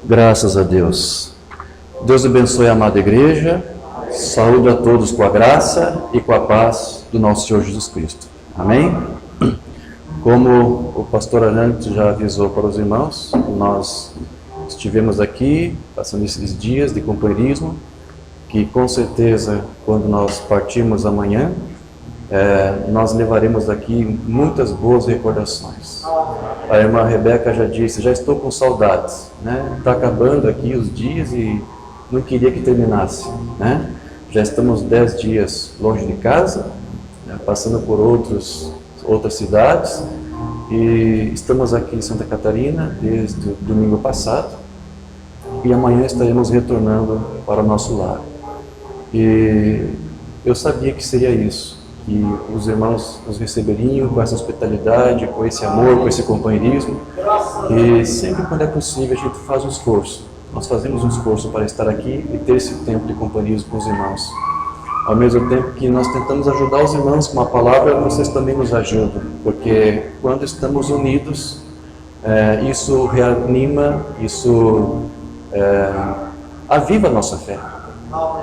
Graças a Deus. Deus abençoe a amada igreja, saúde a todos com a graça e com a paz do nosso Senhor Jesus Cristo. Amém? Como o pastor Arantes já avisou para os irmãos, nós estivemos aqui passando esses dias de companheirismo, que com certeza quando nós partirmos amanhã, nós levaremos daqui muitas boas recordações. A irmã Rebeca já disse, já estou com saudades, né? Está acabando aqui os dias e não queria que terminasse, né? Já estamos 10 dias longe de casa, né? Passando por outras cidades, e estamos aqui em Santa Catarina desde o domingo passado, e amanhã estaremos retornando para o nosso lar. E eu sabia que seria isso, que os irmãos nos receberiam com essa hospitalidade, com esse amor, com esse companheirismo. E sempre quando é possível a gente faz um esforço. Nós fazemos um esforço para estar aqui e ter esse tempo de companheirismo com os irmãos. Ao mesmo tempo que nós tentamos ajudar os irmãos com uma palavra, vocês também nos ajudam. Porque quando estamos unidos, isso reanima, isso aviva a nossa fé.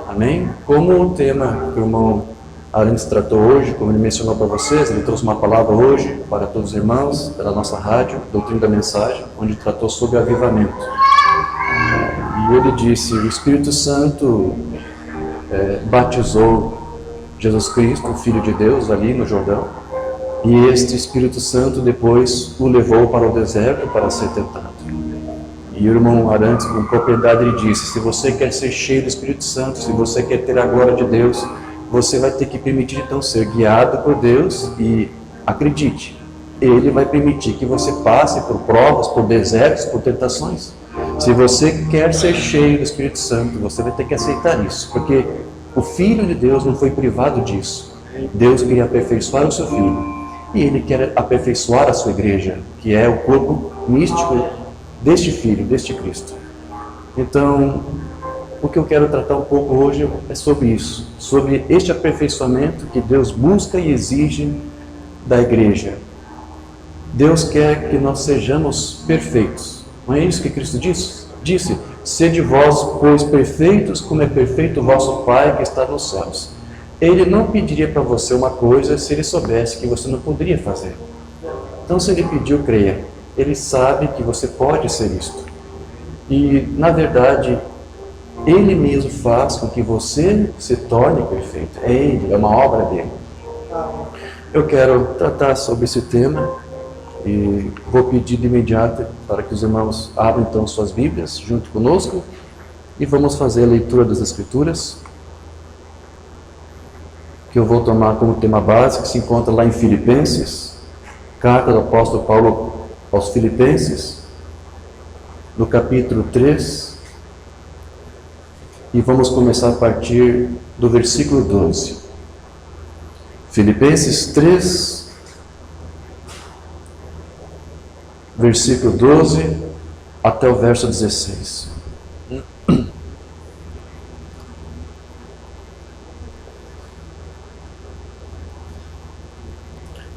Amém? Como o tema que o irmão Arantes tratou hoje, como ele mencionou para vocês, ele trouxe uma palavra hoje para todos os irmãos, pela nossa rádio, Doutrina da Mensagem, onde tratou sobre avivamento. E ele disse, o Espírito Santo batizou Jesus Cristo, o Filho de Deus, ali no Jordão, e este Espírito Santo depois o levou para o deserto para ser tentado. E o irmão Arantes, com propriedade, ele disse, se você quer ser cheio do Espírito Santo, se você quer ter a glória de Deus, você vai ter que permitir então ser guiado por Deus e acredite, Ele vai permitir que você passe por provas, por desertos, por tentações. Se você quer ser cheio do Espírito Santo, você vai ter que aceitar isso, porque o Filho de Deus não foi privado disso. Deus queria aperfeiçoar o seu Filho e Ele quer aperfeiçoar a sua igreja, que é o corpo místico deste Filho, deste Cristo. Então, o que eu quero tratar um pouco hoje é sobre isso, sobre este aperfeiçoamento que Deus busca e exige da igreja. Deus quer que nós sejamos perfeitos. Não é isso que Cristo disse? Sede vós, pois, perfeitos, como é perfeito o vosso Pai que está nos céus. Ele não pediria para você uma coisa se Ele soubesse que você não poderia fazer. Então, se Ele pediu, creia. Ele sabe que você pode ser isto. E, na verdade, Ele mesmo faz com que você se torne perfeito. É Ele, é uma obra dele. Eu quero tratar sobre esse tema e vou pedir de imediato para que os irmãos abram então suas Bíblias junto conosco e vamos fazer a leitura das Escrituras, que eu vou tomar como tema base, que se encontra lá em Filipenses, carta do apóstolo Paulo aos Filipenses, no capítulo 3, e vamos começar a partir do versículo 12. Filipenses 3, versículo 12 até o verso 16.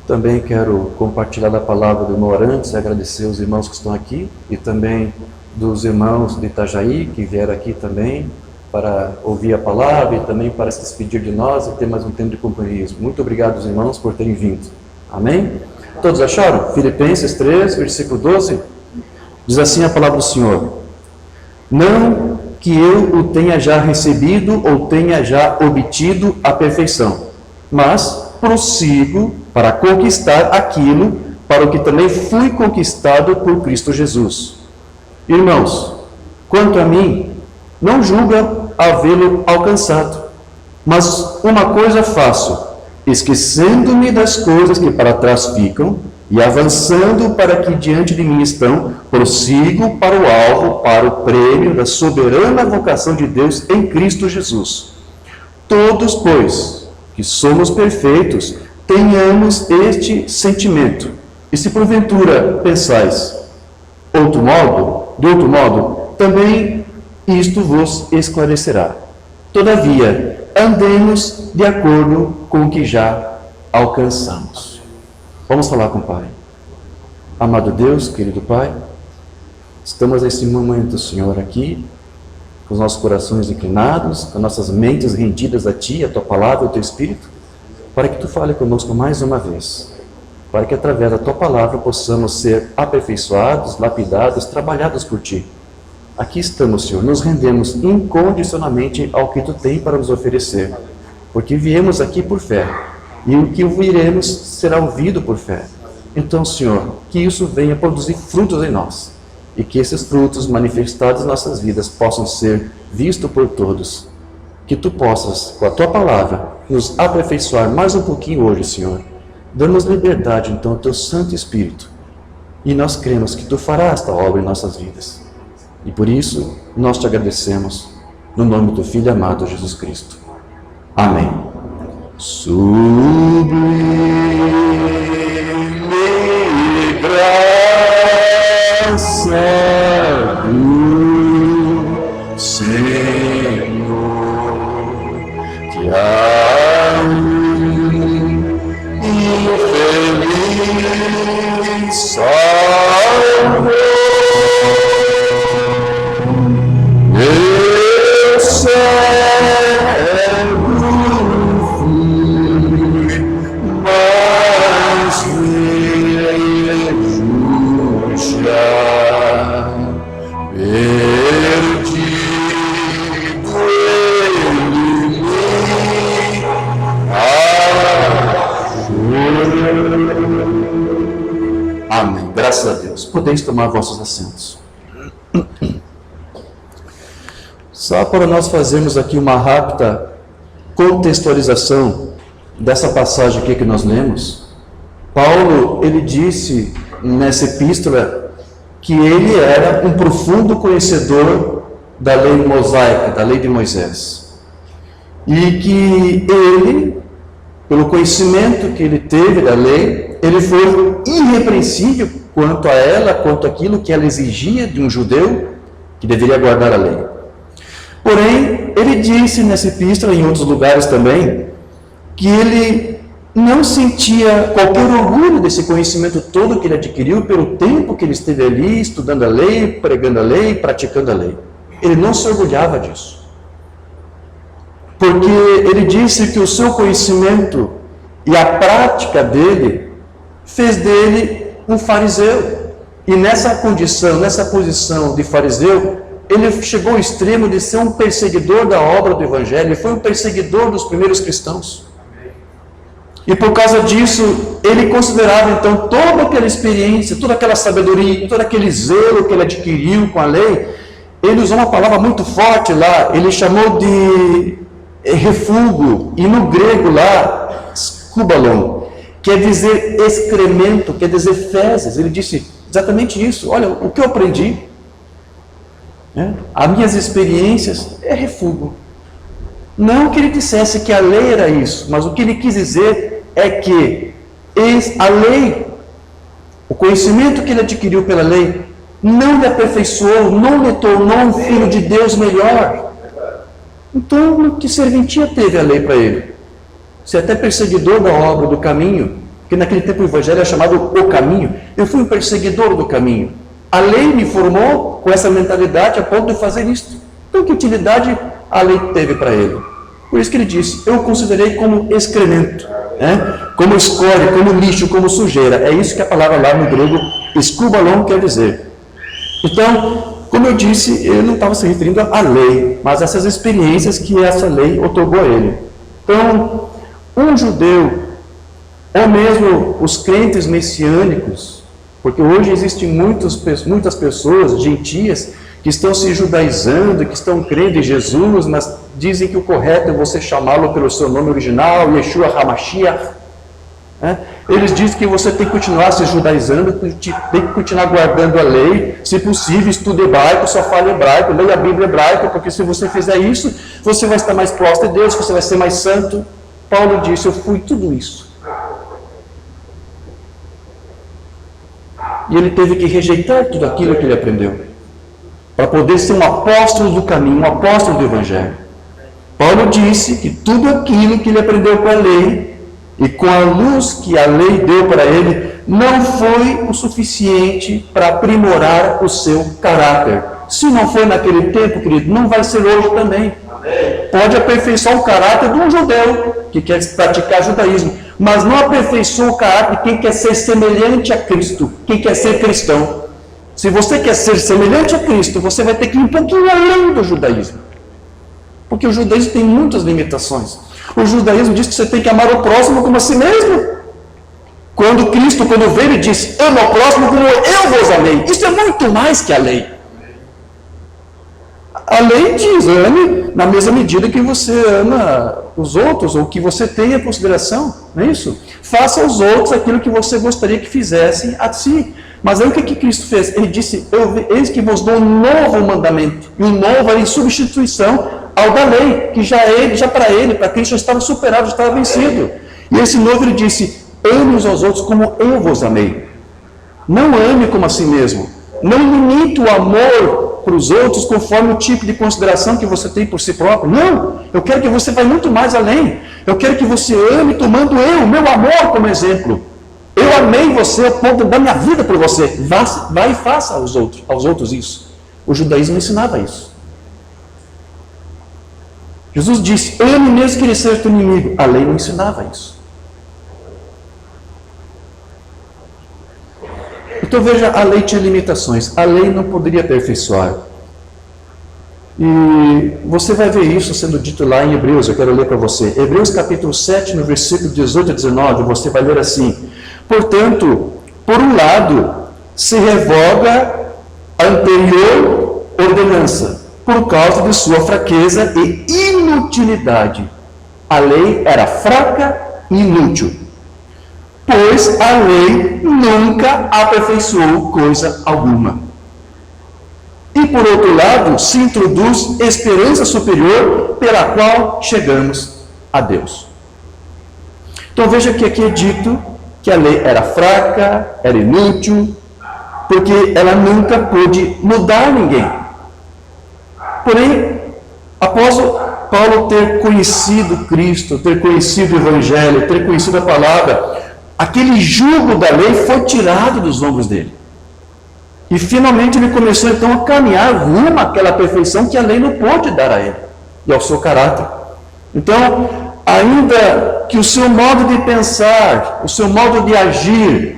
Também quero compartilhar da palavra do irmão Arantes, agradecer os irmãos que estão aqui e também dos irmãos de Itajaí que vieram aqui também para ouvir a palavra e também para se despedir de nós e ter mais um tempo de companheirismo. Muito obrigado aos irmãos por terem vindo. Amém? Todos acharam? Filipenses 3, versículo 12? Diz assim a palavra do Senhor: não que eu o tenha já recebido ou tenha já obtido a perfeição, mas prossigo para conquistar aquilo para o que também fui conquistado por Cristo Jesus. Irmãos, quanto a mim, não julgo havê-lo alcançado, mas uma coisa faço, esquecendo-me das coisas que para trás ficam e avançando para que diante de mim estão, prossigo para o alvo, para o prêmio da soberana vocação de Deus em Cristo Jesus. Todos, pois, que somos perfeitos, tenhamos este sentimento. E se porventura pensais de outro modo, também isto vos esclarecerá. Todavia, andemos de acordo com o que já alcançamos. Vamos falar com o Pai. Amado Deus, querido Pai, estamos nesse momento, Senhor, aqui, com os nossos corações inclinados, com nossas mentes rendidas a Ti, a Tua Palavra e o Teu Espírito, para que Tu fale conosco mais uma vez, para que através da Tua Palavra possamos ser aperfeiçoados, lapidados, trabalhados por Ti. Aqui estamos, Senhor, nos rendemos incondicionalmente ao que Tu tem para nos oferecer, porque viemos aqui por fé, e o que ouviremos será ouvido por fé. Então, Senhor, que isso venha produzir frutos em nós, e que esses frutos manifestados em nossas vidas possam ser vistos por todos. Que Tu possas, com a Tua Palavra, nos aperfeiçoar mais um pouquinho hoje, Senhor. Dá-nos liberdade, então, ao Teu Santo Espírito. E nós cremos que Tu farás esta obra em nossas vidas. E por isso, nós Te agradecemos, no nome do Filho amado, Jesus Cristo. Amém. Sublime graça do Senhor, que a infeliz salvou. Eu cego fui, mas vejo já, perdido ele me achou. Amém. Graças a Deus. Podeis tomar vossos assentos. Só para nós fazermos aqui uma rápida contextualização dessa passagem aqui que nós lemos, Paulo, ele disse nessa epístola que ele era um profundo conhecedor da lei mosaica, da lei de Moisés. E que ele, pelo conhecimento que ele teve da lei, ele foi irrepreensível quanto a ela, quanto àquilo que ela exigia de um judeu que deveria guardar a lei. Porém, ele disse nessa epístola, em outros lugares também, que ele não sentia qualquer orgulho desse conhecimento todo que ele adquiriu pelo tempo que ele esteve ali, estudando a lei, pregando a lei, praticando a lei. Ele não se orgulhava disso. Porque ele disse que o seu conhecimento e a prática dele fez dele um fariseu. E nessa condição, nessa posição de fariseu, ele chegou ao extremo de ser um perseguidor da obra do Evangelho, ele foi um perseguidor dos primeiros cristãos. E por causa disso, ele considerava então toda aquela experiência, toda aquela sabedoria, todo aquele zelo que ele adquiriu com a lei, ele usou uma palavra muito forte lá, ele chamou de refúgio, e no grego lá, skubalon, quer dizer excremento, quer dizer fezes. Ele disse exatamente isso. Olha, o que eu aprendi, as minhas experiências é refúgio. Não que ele dissesse que a lei era isso, mas o que ele quis dizer é que a lei, o conhecimento que ele adquiriu pela lei, não lhe aperfeiçoou, não lhe tornou um filho de Deus melhor. Então, que serventia teve a lei para ele? Se até perseguidor da obra do caminho, que naquele tempo o Evangelho é chamado o caminho, eu fui um perseguidor do caminho. A lei me formou com essa mentalidade a ponto de fazer isto. Então, que utilidade a lei teve para ele? Por isso que ele disse, eu considerei como excremento, como escória, como lixo, como sujeira. É isso que a palavra lá no grego, skubalon, quer dizer. Então, como eu disse, ele não estava se referindo à lei, mas a essas experiências que essa lei otorgou a ele. Então, um judeu, ou mesmo os crentes messiânicos, porque hoje existem muitas pessoas, gentias, que estão se judaizando, que estão crendo em Jesus, mas dizem que o correto é você chamá-lo pelo seu nome original, Yeshua HaMashiach. Eles dizem que você tem que continuar se judaizando, tem que continuar guardando a lei, se possível, estude hebraico, só fale hebraico, leia a Bíblia hebraica, porque se você fizer isso, você vai estar mais próximo de Deus, você vai ser mais santo. Paulo disse: eu fui tudo isso. E ele teve que rejeitar tudo aquilo que ele aprendeu, para poder ser um apóstolo do caminho, um apóstolo do Evangelho. Paulo disse que tudo aquilo que ele aprendeu com a lei, e com a luz que a lei deu para ele, não foi o suficiente para aprimorar o seu caráter. Se não foi naquele tempo, querido, não vai ser hoje também. Pode aperfeiçoar o caráter de um judeu que quer praticar judaísmo, mas não aperfeiçoa o caráter de quem quer ser semelhante a Cristo, quem quer ser cristão. Se você quer ser semelhante a Cristo, você vai ter que ir um pouquinho além do judaísmo, porque o judaísmo tem muitas limitações. O judaísmo diz que você tem que amar o próximo como a si mesmo. Quando Cristo, quando veio, ele disse: ama o próximo como eu vos amei. Isso é muito mais que a lei. A lei diz: ame na mesma medida que você ama os outros, ou que você tenha consideração, não é isso? Faça aos outros aquilo que você gostaria que fizessem a si. Mas aí o que Cristo fez? Ele disse: eis que vos dou um novo mandamento, e um novo era em substituição ao da lei, que já para Cristo já estava superado, já estava vencido. E esse novo ele disse: ame uns aos outros como eu vos amei. Não ame como a si mesmo. Não limite o amor para os outros conforme o tipo de consideração que você tem por si próprio. Não, eu quero que você vá muito mais além. Eu quero que você ame tomando o meu amor como exemplo. Eu amei você a ponto de dar minha vida por você. Vai e faça aos outros isso. O judaísmo ensinava isso. Jesus disse: ame mesmo que ele seja teu inimigo. A lei não ensinava isso. Então veja, a lei tinha limitações. A lei não poderia aperfeiçoar. E você vai ver isso sendo dito lá em Hebreus. Eu quero ler para você. Hebreus capítulo 7, no versículo 18 a 19, você vai ler assim: portanto, por um lado, se revoga a anterior ordenança, por causa de sua fraqueza e inutilidade. A lei era fraca e inútil, pois a lei nunca aperfeiçoou coisa alguma. E por outro lado, se introduz esperança superior pela qual chegamos a Deus. Então veja que aqui é dito que a lei era fraca, era inútil, porque ela nunca pôde mudar ninguém. Porém, após Paulo ter conhecido Cristo, ter conhecido o Evangelho, ter conhecido a palavra, aquele jugo da lei foi tirado dos ombros dele. E finalmente ele começou então a caminhar rumo àquela perfeição que a lei não pôde dar a ele e ao seu caráter. Então, ainda que o seu modo de pensar, o seu modo de agir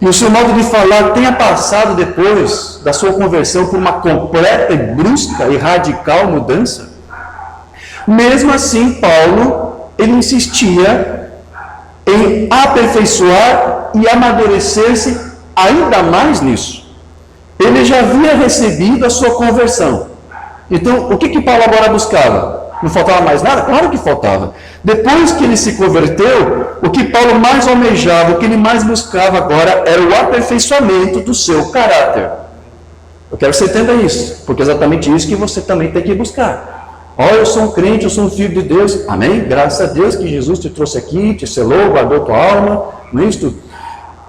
e o seu modo de falar tenha passado depois da sua conversão por uma completa e brusca e radical mudança, mesmo assim Paulo, ele insistia em aperfeiçoar e amadurecer-se ainda mais nisso. Ele já havia recebido a sua conversão. Então, o que Paulo agora buscava? Não faltava mais nada? Claro que faltava. Depois que ele se converteu, o que Paulo mais almejava, o que ele mais buscava agora era o aperfeiçoamento do seu caráter. Eu quero que você entenda isso, porque é exatamente isso que você também tem que buscar. Eu sou um crente, eu sou um filho de Deus. Amém? Graças a Deus que Jesus te trouxe aqui, te selou, guardou tua alma. Não é isso?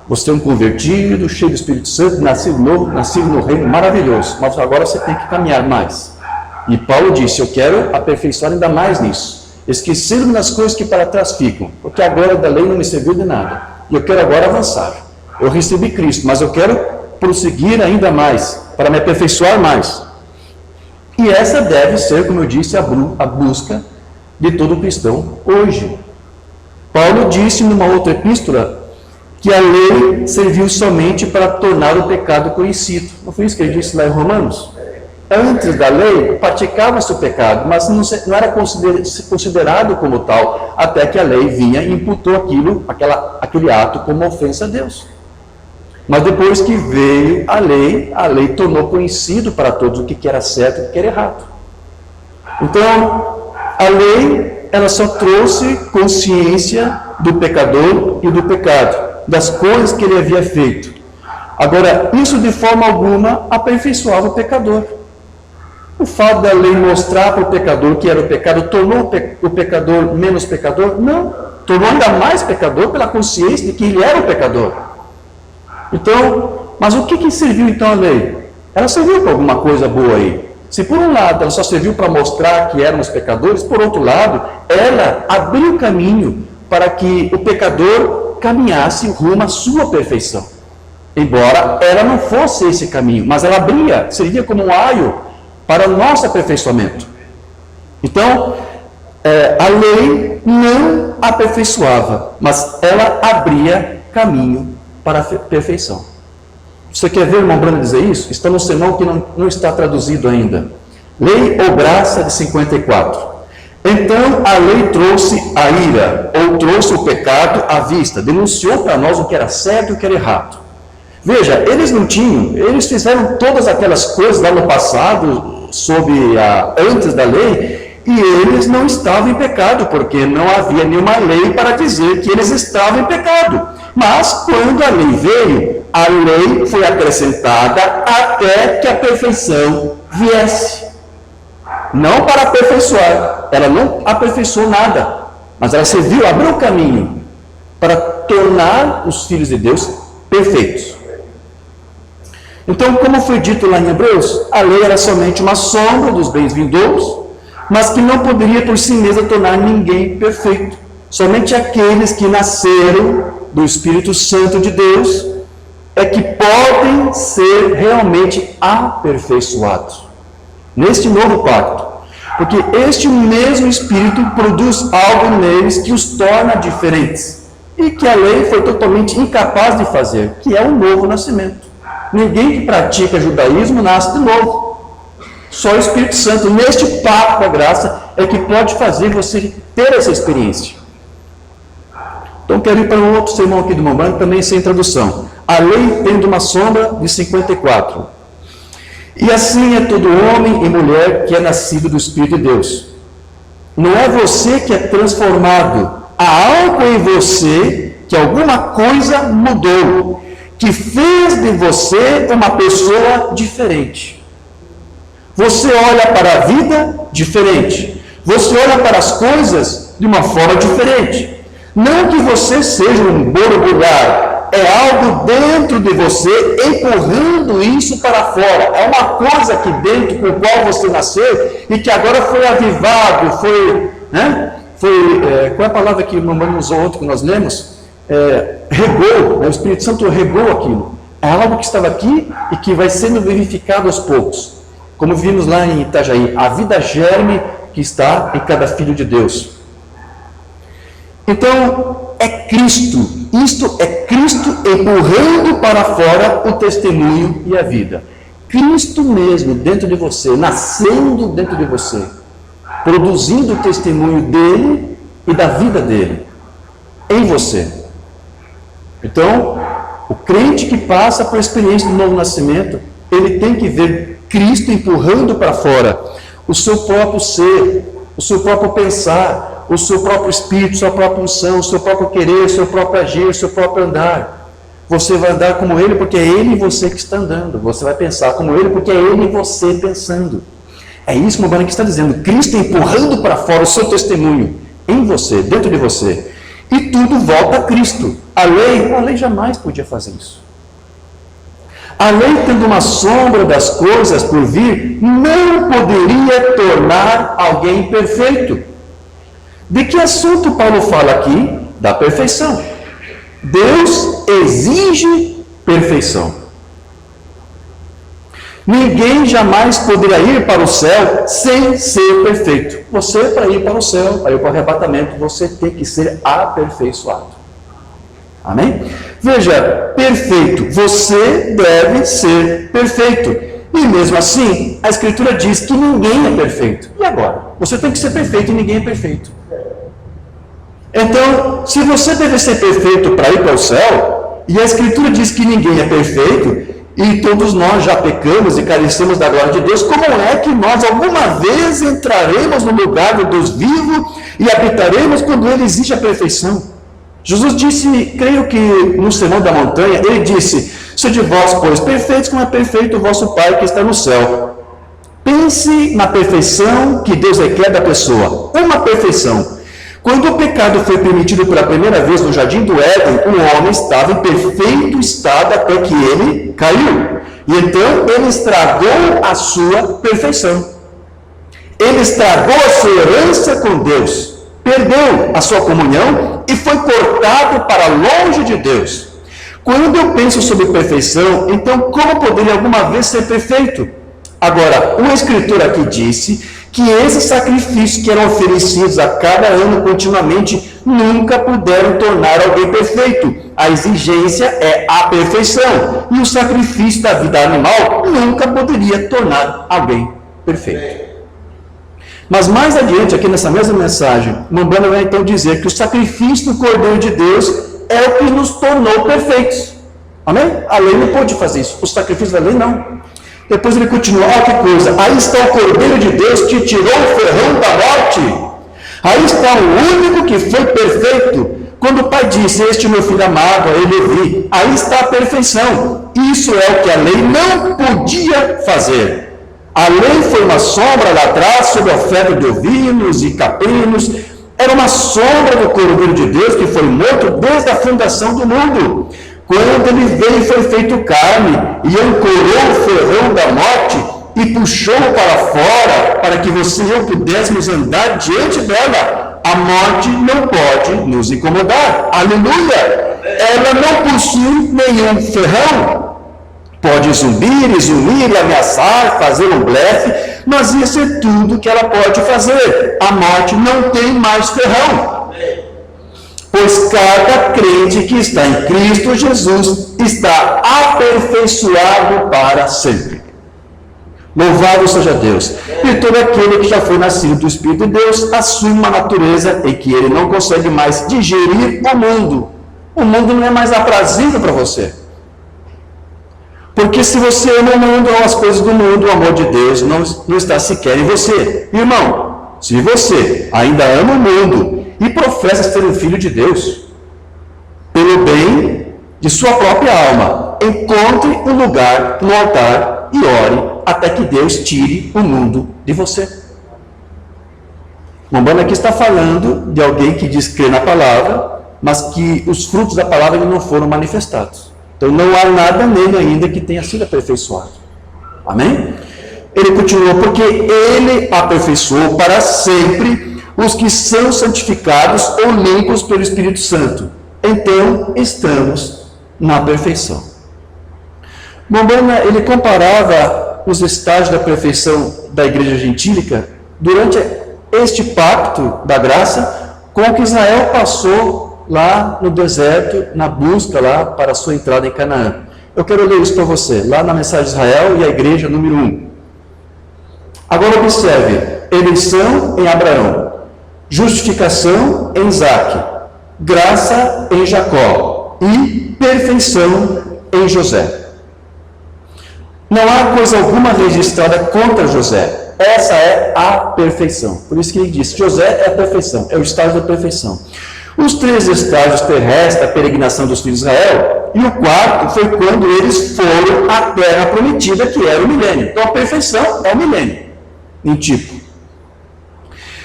Você é um convertido, cheio do Espírito Santo, nascido novo, nascido no reino, maravilhoso. Mas agora você tem que caminhar mais. E Paulo disse: eu quero aperfeiçoar ainda mais nisso. Esquecendo-me das coisas que para trás ficam, porque agora da lei não me serviu de nada. E eu quero agora avançar. Eu recebi Cristo, mas eu quero prosseguir ainda mais, para me aperfeiçoar mais. E essa deve ser, como eu disse, a busca de todo cristão hoje. Paulo disse numa outra epístola que a lei serviu somente para tornar o pecado conhecido. Não foi isso que ele disse lá em Romanos? Antes da lei, praticava-se o pecado, mas não era considerado como tal, até que a lei vinha e imputou aquele ato como ofensa a Deus. Mas depois que veio a lei tornou conhecido para todos o que era certo e o que era errado. Então, a lei, ela só trouxe consciência do pecador e do pecado, das coisas que ele havia feito. Agora, isso de forma alguma aperfeiçoava o pecador. O fato da lei mostrar para o pecador que era o pecado tornou o pecador menos pecador? Não. Tornou ainda mais pecador pela consciência de que ele era o pecador. Então, mas o que serviu então a lei? Ela serviu para alguma coisa boa aí. Se por um lado ela só serviu para mostrar que éramos pecadores, por outro lado, ela abriu caminho para que o pecador caminhasse rumo à sua perfeição. Embora ela não fosse esse caminho, mas ela abria, servia como um aio para o nosso aperfeiçoamento. Então, a lei não aperfeiçoava, mas ela abria caminho para a perfeição. Você quer ver o irmão Brando dizer isso? Está no sermão que não está traduzido ainda. Lei ou graça de 54. Então a lei trouxe a ira, ou trouxe o pecado à vista, denunciou para nós o que era certo e o que era errado. Veja, eles fizeram todas aquelas coisas lá no passado, antes da lei, e eles não estavam em pecado, porque não havia nenhuma lei para dizer que eles estavam em pecado. Mas quando a lei veio, a lei foi acrescentada até que a perfeição viesse. Não para aperfeiçoar, ela não aperfeiçoou nada, mas ela serviu, abriu o caminho para tornar os filhos de Deus perfeitos. Então, como foi dito lá em Hebreus, a lei era somente uma sombra dos bens vindouros, mas que não poderia por si mesma tornar ninguém perfeito. Somente aqueles que nasceram do Espírito Santo de Deus é que podem ser realmente aperfeiçoados neste novo pacto, porque este mesmo Espírito produz algo neles que os torna diferentes e que a lei foi totalmente incapaz de fazer, que é o novo nascimento. Ninguém que pratica judaísmo nasce de novo. Só o Espírito Santo, neste pacto da graça, é que pode fazer você ter essa experiência. Então, quero ir para um outro sermão aqui do irmão Branco, também sem tradução. A lei tendo uma sombra de 54. E assim é todo homem e mulher que é nascido do Espírito de Deus. Não é você que é transformado. Há algo em você que alguma coisa mudou, que fez de você uma pessoa diferente. Você olha para a vida diferente. Você olha para as coisas de uma forma diferente. Não que você seja um borbulhar, é algo dentro de você empurrando isso para fora. É uma coisa aqui dentro com a qual você nasceu e que agora foi avivado, qual é a palavra que o mamãe usou ontem que nós lemos? Regou, o Espírito Santo regou aquilo. É algo que estava aqui e que vai sendo vivificado aos poucos. Como vimos lá em Itajaí, a vida germe que está em cada filho de Deus. Então, é Cristo. Isto é Cristo empurrando para fora o testemunho e a vida. Cristo mesmo dentro de você, nascendo dentro de você, produzindo o testemunho dele e da vida dele em você. Então, o crente que passa por a experiência do novo nascimento, ele tem que ver Cristo empurrando para fora o seu próprio ser, o seu próprio pensar, o seu próprio espírito, sua própria unção, o seu próprio querer, o seu próprio agir, o seu próprio andar. Você vai andar como ele porque é ele e você que está andando. Você vai pensar como ele porque é ele e você pensando. É isso que o Mobana está dizendo. Cristo empurrando para fora o seu testemunho em você, dentro de você. E tudo volta a Cristo. A lei jamais podia fazer isso. A lei, tendo uma sombra das coisas por vir, não poderia tornar alguém perfeito. De que assunto Paulo fala aqui? Da perfeição. Deus exige perfeição. Ninguém jamais poderá ir para o céu sem ser perfeito. Você, para ir para o céu, para ir para o arrebatamento, você tem que ser aperfeiçoado. Amém? Veja, perfeito. Você deve ser perfeito. E mesmo assim, a Escritura diz que ninguém é perfeito. E agora? Você tem que ser perfeito e ninguém é perfeito. Então, se você deve ser perfeito para ir para o céu, e a Escritura diz que ninguém é perfeito, e todos nós já pecamos e carecemos da glória de Deus, como é que nós alguma vez entraremos no lugar do Deus vivo e habitaremos quando Ele exige a perfeição? Jesus disse, creio que no Sermão da Montanha, Ele disse, sede vós, pois, perfeitos como é perfeito o vosso Pai que está no céu. Pense na perfeição que Deus requer da pessoa. Uma perfeição. Quando o pecado foi permitido pela primeira vez no Jardim do Éden, o homem estava em perfeito estado até que ele caiu. E então ele estragou a sua perfeição. Ele estragou a sua herança com Deus. Perdeu a sua comunhão e foi cortado para longe de Deus. Quando eu penso sobre perfeição, então como poderia alguma vez ser perfeito? Agora, o escritor aqui disse que esses sacrifícios que eram oferecidos a cada ano continuamente nunca puderam tornar alguém perfeito. A exigência é a perfeição. E o sacrifício da vida animal nunca poderia tornar alguém perfeito. Mas mais adiante, aqui nessa mesma mensagem, Umbanda vai então dizer que o sacrifício do Cordeiro de Deus é o que nos tornou perfeitos. Amém? A lei não pôde fazer isso. O sacrifício da lei não. Depois ele continua, olha que coisa, aí está o Cordeiro de Deus que tirou o ferrão da morte. Aí está o único que foi perfeito. Quando o pai disse, este meu filho amado, a ele ouvi, aí está a perfeição. Isso é o que a lei não podia fazer. A lei foi uma sombra lá atrás, sob a oferta de ovinos e caprinos. Era uma sombra do Cordeiro de Deus que foi morto desde a fundação do mundo. Quando ele veio e foi feito carne, e ancorou o ferrão da morte, e puxou para fora, para que você e eu pudéssemos andar diante dela, a morte não pode nos incomodar. Aleluia! Ela não possui nenhum ferrão. Pode zumbir, exumir, ameaçar, fazer um blefe, mas isso é tudo que ela pode fazer. A morte não tem mais ferrão. Pois cada crente que está em Cristo Jesus está aperfeiçoado para sempre. Louvado seja Deus. E todo aquele que já foi nascido do Espírito de Deus assume uma natureza em que ele não consegue mais digerir o mundo. O mundo não é mais aprazível para você. Porque se você ama o mundo ou as coisas do mundo, o amor de Deus não está sequer em você. Irmão, se você ainda ama o mundo e professa ser um filho de Deus, pelo bem de sua própria alma, encontre um lugar no altar e ore até que Deus tire o mundo de você. Umbanda aqui está falando de alguém que diz crer na palavra, mas que os frutos da palavra ainda não foram manifestados. Então não há nada nele ainda que tenha sido aperfeiçoado. Amém? Ele continuou, porque ele aperfeiçoou para sempre os que são santificados ou limpos pelo Espírito Santo. Então, estamos na perfeição. Umbanda, ele comparava os estágios da perfeição da igreja gentílica durante este pacto da graça com o que Israel passou lá no deserto, na busca lá para a sua entrada em Canaã. Eu quero ler isso para você, lá na mensagem de Israel e a igreja número 1. Agora observe, eleição em Abraão, justificação em Isaque, graça em Jacó e perfeição em José. Não há coisa alguma registrada contra José. Essa é a perfeição. Por isso que ele diz, José é a perfeição, é o estágio da perfeição. Os 3 estágios terrestres, a peregrinação dos filhos de Israel, e o 4º foi quando eles foram à terra prometida, que era o milênio. Então a perfeição é o milênio, em tipo.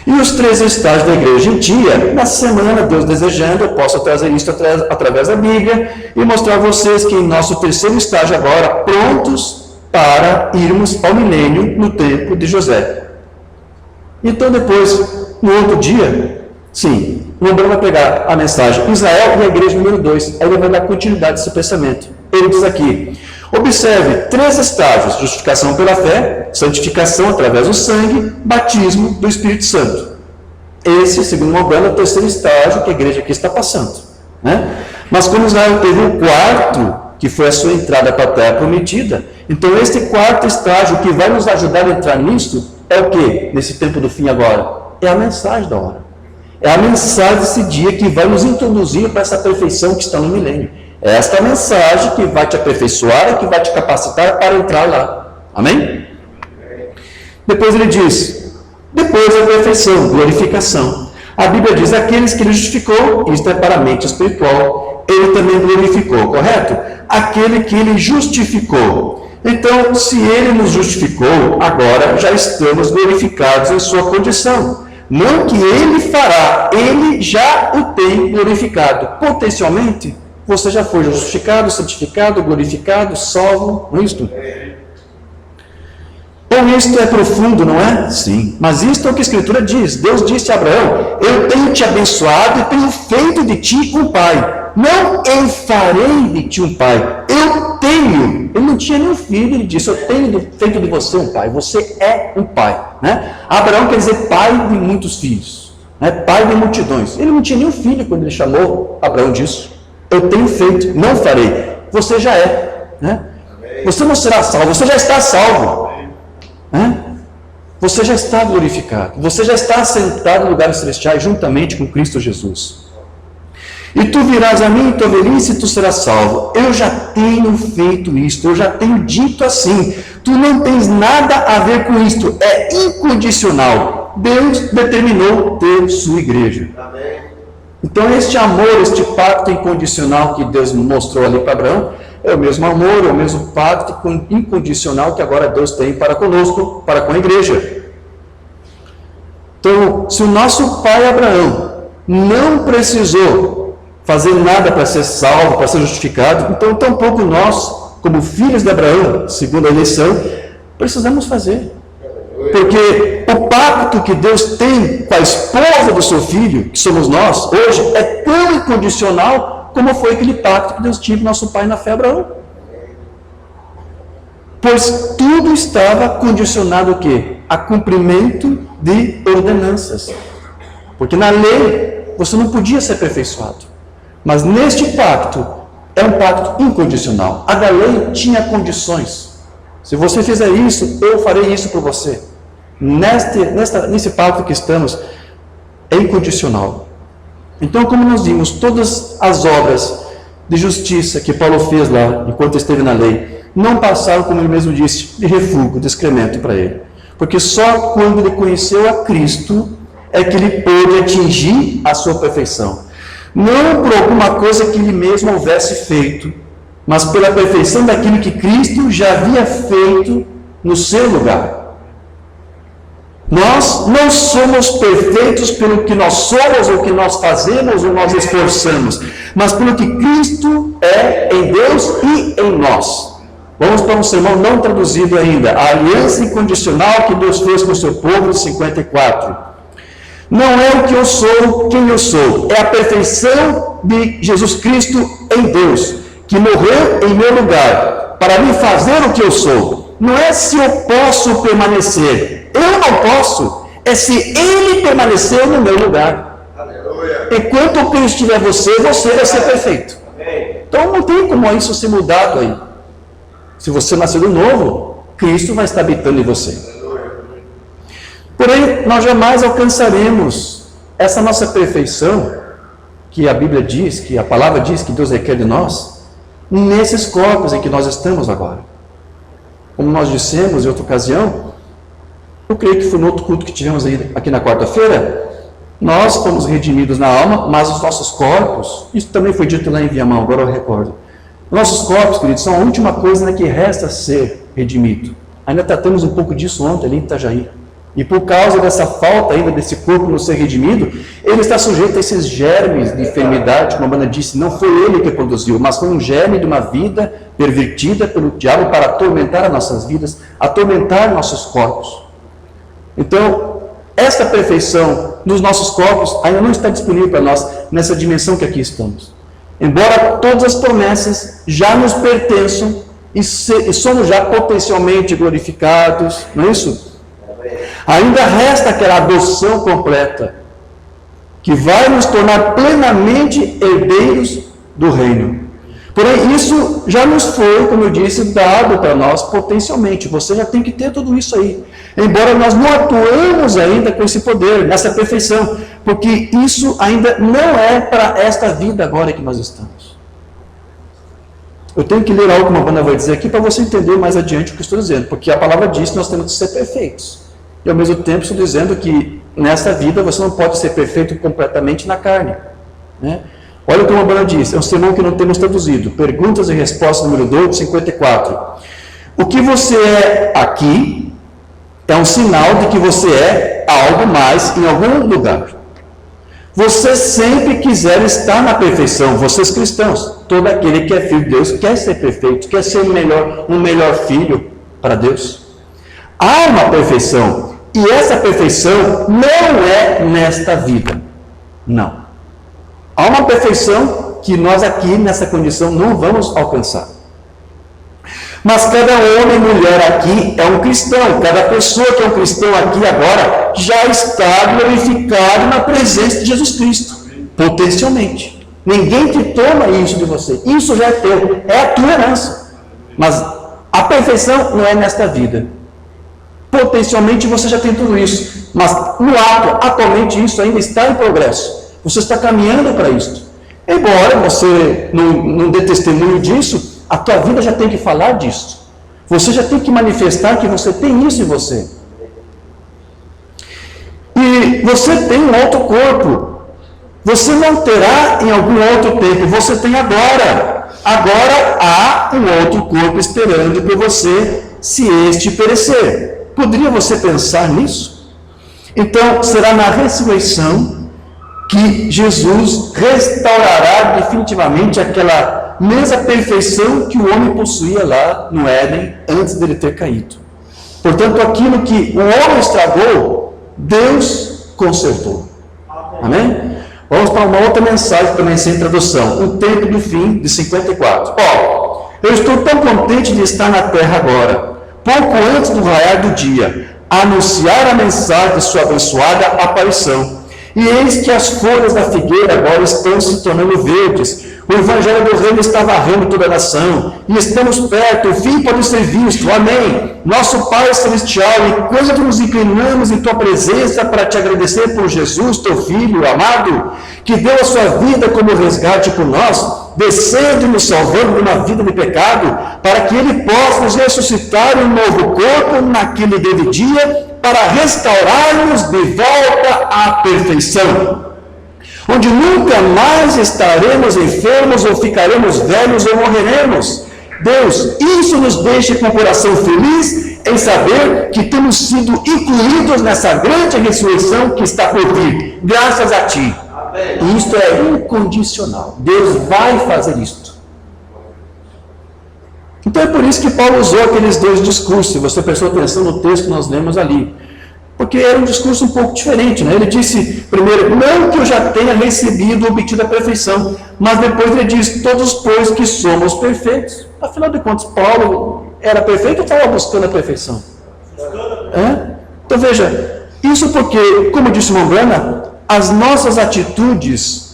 E os 3 estágios da igreja gentia, na semana, Deus desejando, eu posso trazer isso através da Bíblia e mostrar a vocês que em nosso 3º estágio agora, prontos para irmos ao milênio no tempo de José. Então depois, no outro dia, sim, o Umbanda vai pegar a mensagem Israel e a igreja número 2, aí ele vai dar continuidade a esse pensamento. Ele diz aqui, observe 3 estágios, justificação pela fé, santificação através do sangue, batismo do Espírito Santo. Esse, segundo o Umbanda, é o 3º estágio que a igreja aqui está passando. Né? Mas como Israel teve o 4º, que foi a sua entrada para a terra prometida, então este 4º estágio que vai nos ajudar a entrar nisso é o que? Nesse tempo do fim agora? É a mensagem da hora. É a mensagem desse dia que vai nos introduzir para essa perfeição que está no milênio. É esta mensagem que vai te aperfeiçoar e que vai te capacitar para entrar lá. Amém? Depois ele diz, depois da perfeição, glorificação. A Bíblia diz, aqueles que ele justificou, isto é para a mente espiritual, ele também glorificou, correto? Aquele que ele justificou. Então, se ele nos justificou, agora já estamos glorificados em sua condição. Não que ele fará, ele já o tem glorificado. Potencialmente, você já foi justificado, santificado, glorificado, salvo, não é isto? Então isto é profundo, não é? Sim. Mas isto é o que a Escritura diz. Deus disse a Abraão: eu tenho te abençoado e tenho feito de ti um pai. Não eu farei de ti um pai. Eu tenho. Ele não tinha nenhum filho, ele disse: eu tenho feito de você um pai. Você é um pai. Né? Abraão quer dizer pai de muitos filhos. Né? Pai de multidões. Ele não tinha nenhum filho quando ele chamou Abraão disso. Eu tenho feito, não farei. Você já é. Né? Você não será salvo, você já está salvo. Você já está glorificado, você já está assentado em lugares celestiais juntamente com Cristo Jesus. E tu virás a mim em tua velhice e tu serás salvo. Eu já tenho feito isto, eu já tenho dito assim. Tu não tens nada a ver com isto, é incondicional. Deus determinou ter sua igreja. Amém. Então este amor, este pacto incondicional que Deus mostrou ali para Abraão, é o mesmo amor, é o mesmo pacto incondicional que agora Deus tem para conosco, para com a igreja. Então, se o nosso pai Abraão não precisou fazer nada para ser salvo, para ser justificado, então tampouco nós, como filhos de Abraão, segundo a eleição, precisamos fazer. Porque o pacto que Deus tem com a esposa do seu filho, que somos nós, hoje, é tão incondicional como foi aquele pacto que Deus tinha com nosso pai na fé Abraão. Pois tudo estava condicionado o quê? A cumprimento de ordenanças. Porque na lei você não podia ser aperfeiçoado. Mas neste pacto é um pacto incondicional. A da lei tinha condições. Se você fizer isso, eu farei isso por você. Nesse pacto que estamos, é incondicional. Então, como nós vimos, todas as obras de justiça que Paulo fez lá, enquanto esteve na lei, não passaram, como ele mesmo disse, de refúgio, de excremento para ele. Porque só quando ele conheceu a Cristo é que ele pôde atingir a sua perfeição. Não por alguma coisa que ele mesmo houvesse feito, mas pela perfeição daquilo que Cristo já havia feito no seu lugar. Nós não somos perfeitos pelo que nós somos, ou que nós fazemos, ou nós esforçamos, mas pelo que Cristo é em Deus e em nós. Vamos para um sermão não traduzido ainda. A aliança incondicional que Deus fez com o seu povo, 54. Não é o que eu sou, quem eu sou. É a perfeição de Jesus Cristo em Deus, que morreu em meu lugar, para me fazer o que eu sou. Não é se eu posso permanecer. Eu não posso. É se Ele permaneceu no meu lugar. Aleluia. Enquanto Cristo estiver você vai ser perfeito. Então não tem como isso ser mudado aí. Se você nascer de novo, Cristo vai estar habitando em você. Porém, nós jamais alcançaremos essa nossa perfeição, que a Bíblia diz, que a palavra diz que Deus requer de nós, nesses corpos em que nós estamos agora. Como nós dissemos em outra ocasião, eu creio que foi no outro culto que tivemos aqui na quarta-feira, nós fomos redimidos na alma, mas os nossos corpos, isso também foi dito lá em Viamão, agora eu recordo. Nossos corpos, queridos, são a última coisa que resta ser redimido. Ainda tratamos um pouco disso ontem ali em Itajaí. E por causa dessa falta ainda desse corpo não ser redimido, ele está sujeito a esses germes de enfermidade, como a banda disse, não foi ele que produziu, mas foi um germe de uma vida pervertida pelo diabo para atormentar as nossas vidas, atormentar nossos corpos. Então, esta perfeição nos nossos corpos ainda não está disponível para nós nessa dimensão que aqui estamos. Embora todas as promessas já nos pertençam e somos já potencialmente glorificados, não é isso? Ainda resta aquela adoção completa, que vai nos tornar plenamente herdeiros do reino. Porém, isso já nos foi, como eu disse, dado para nós potencialmente. Você já tem que ter tudo isso aí. Embora nós não atuemos ainda com esse poder, nessa perfeição, porque isso ainda não é para esta vida agora que nós estamos. Eu tenho que ler algo que uma banda vai dizer aqui para você entender mais adiante o que eu estou dizendo, porque a palavra diz que nós temos que ser perfeitos. E ao mesmo tempo estou dizendo que nessa vida você não pode ser perfeito completamente na carne. Né? Olha o que uma banda diz, é um sermão que não temos traduzido. Perguntas e respostas número 2, 54. O que você é aqui é um sinal de que você é algo mais em algum lugar. Você sempre quiser estar na perfeição, vocês cristãos, todo aquele que é filho de Deus quer ser perfeito, quer ser um melhor filho para Deus. Há uma perfeição, e essa perfeição não é nesta vida, não. Há uma perfeição que nós aqui nessa condição não vamos alcançar. Mas cada homem e mulher aqui é um cristão, cada pessoa que é um cristão aqui agora já está glorificado na presença de Jesus Cristo, potencialmente. Ninguém te toma isso de você, isso já é teu, é a tua herança. Mas a perfeição não é nesta vida. Potencialmente você já tem tudo isso, mas no ato, atualmente isso ainda está em progresso. Você está caminhando para isso. Embora você não dê testemunho disso, a tua vida já tem que falar disso. Você já tem que manifestar que você tem isso em você. E você tem um outro corpo. Você não terá em algum outro tempo, você tem agora. Agora há um outro corpo esperando por você, se este perecer. Poderia você pensar nisso? Então, será na ressurreição que Jesus restaurará definitivamente aquela mesma perfeição que o homem possuía lá no Éden, antes dele ter caído. Portanto, aquilo que o homem estragou, Deus consertou. Amém? Vamos para uma outra mensagem também sem tradução. O tempo do fim, de 54. Eu estou tão contente de estar na terra agora, pouco antes do raiar do dia, a anunciar a mensagem de sua abençoada aparição. E eis que as folhas da figueira agora estão se tornando verdes. O evangelho do reino está varrendo toda a nação. E estamos perto, o fim pode ser visto. Amém. Nosso Pai Celestial, enquanto nos inclinamos em tua presença para te agradecer por Jesus, teu Filho amado, que deu a sua vida como resgate por nós, descendo e nos salvando de uma vida de pecado, para que Ele possa nos ressuscitar um novo corpo naquele grande dia, para restaurar-nos de volta à perfeição, onde nunca mais estaremos enfermos ou ficaremos velhos ou morreremos. Deus, isso nos deixa com o coração feliz em saber que temos sido incluídos nessa grande ressurreição que está por vir, graças a Ti. E isto é incondicional. Deus vai fazer isto. Então é por isso que Paulo usou aqueles dois discursos. Se você prestou atenção no texto que nós lemos ali, porque era um discurso um pouco diferente, né? Ele disse primeiro, não que eu já tenha recebido ou obtido a perfeição, mas depois ele diz, todos pois que somos perfeitos. Afinal de contas, Paulo era perfeito ou estava buscando a perfeição? Então veja, isso porque, como disse Mombrana, as nossas atitudes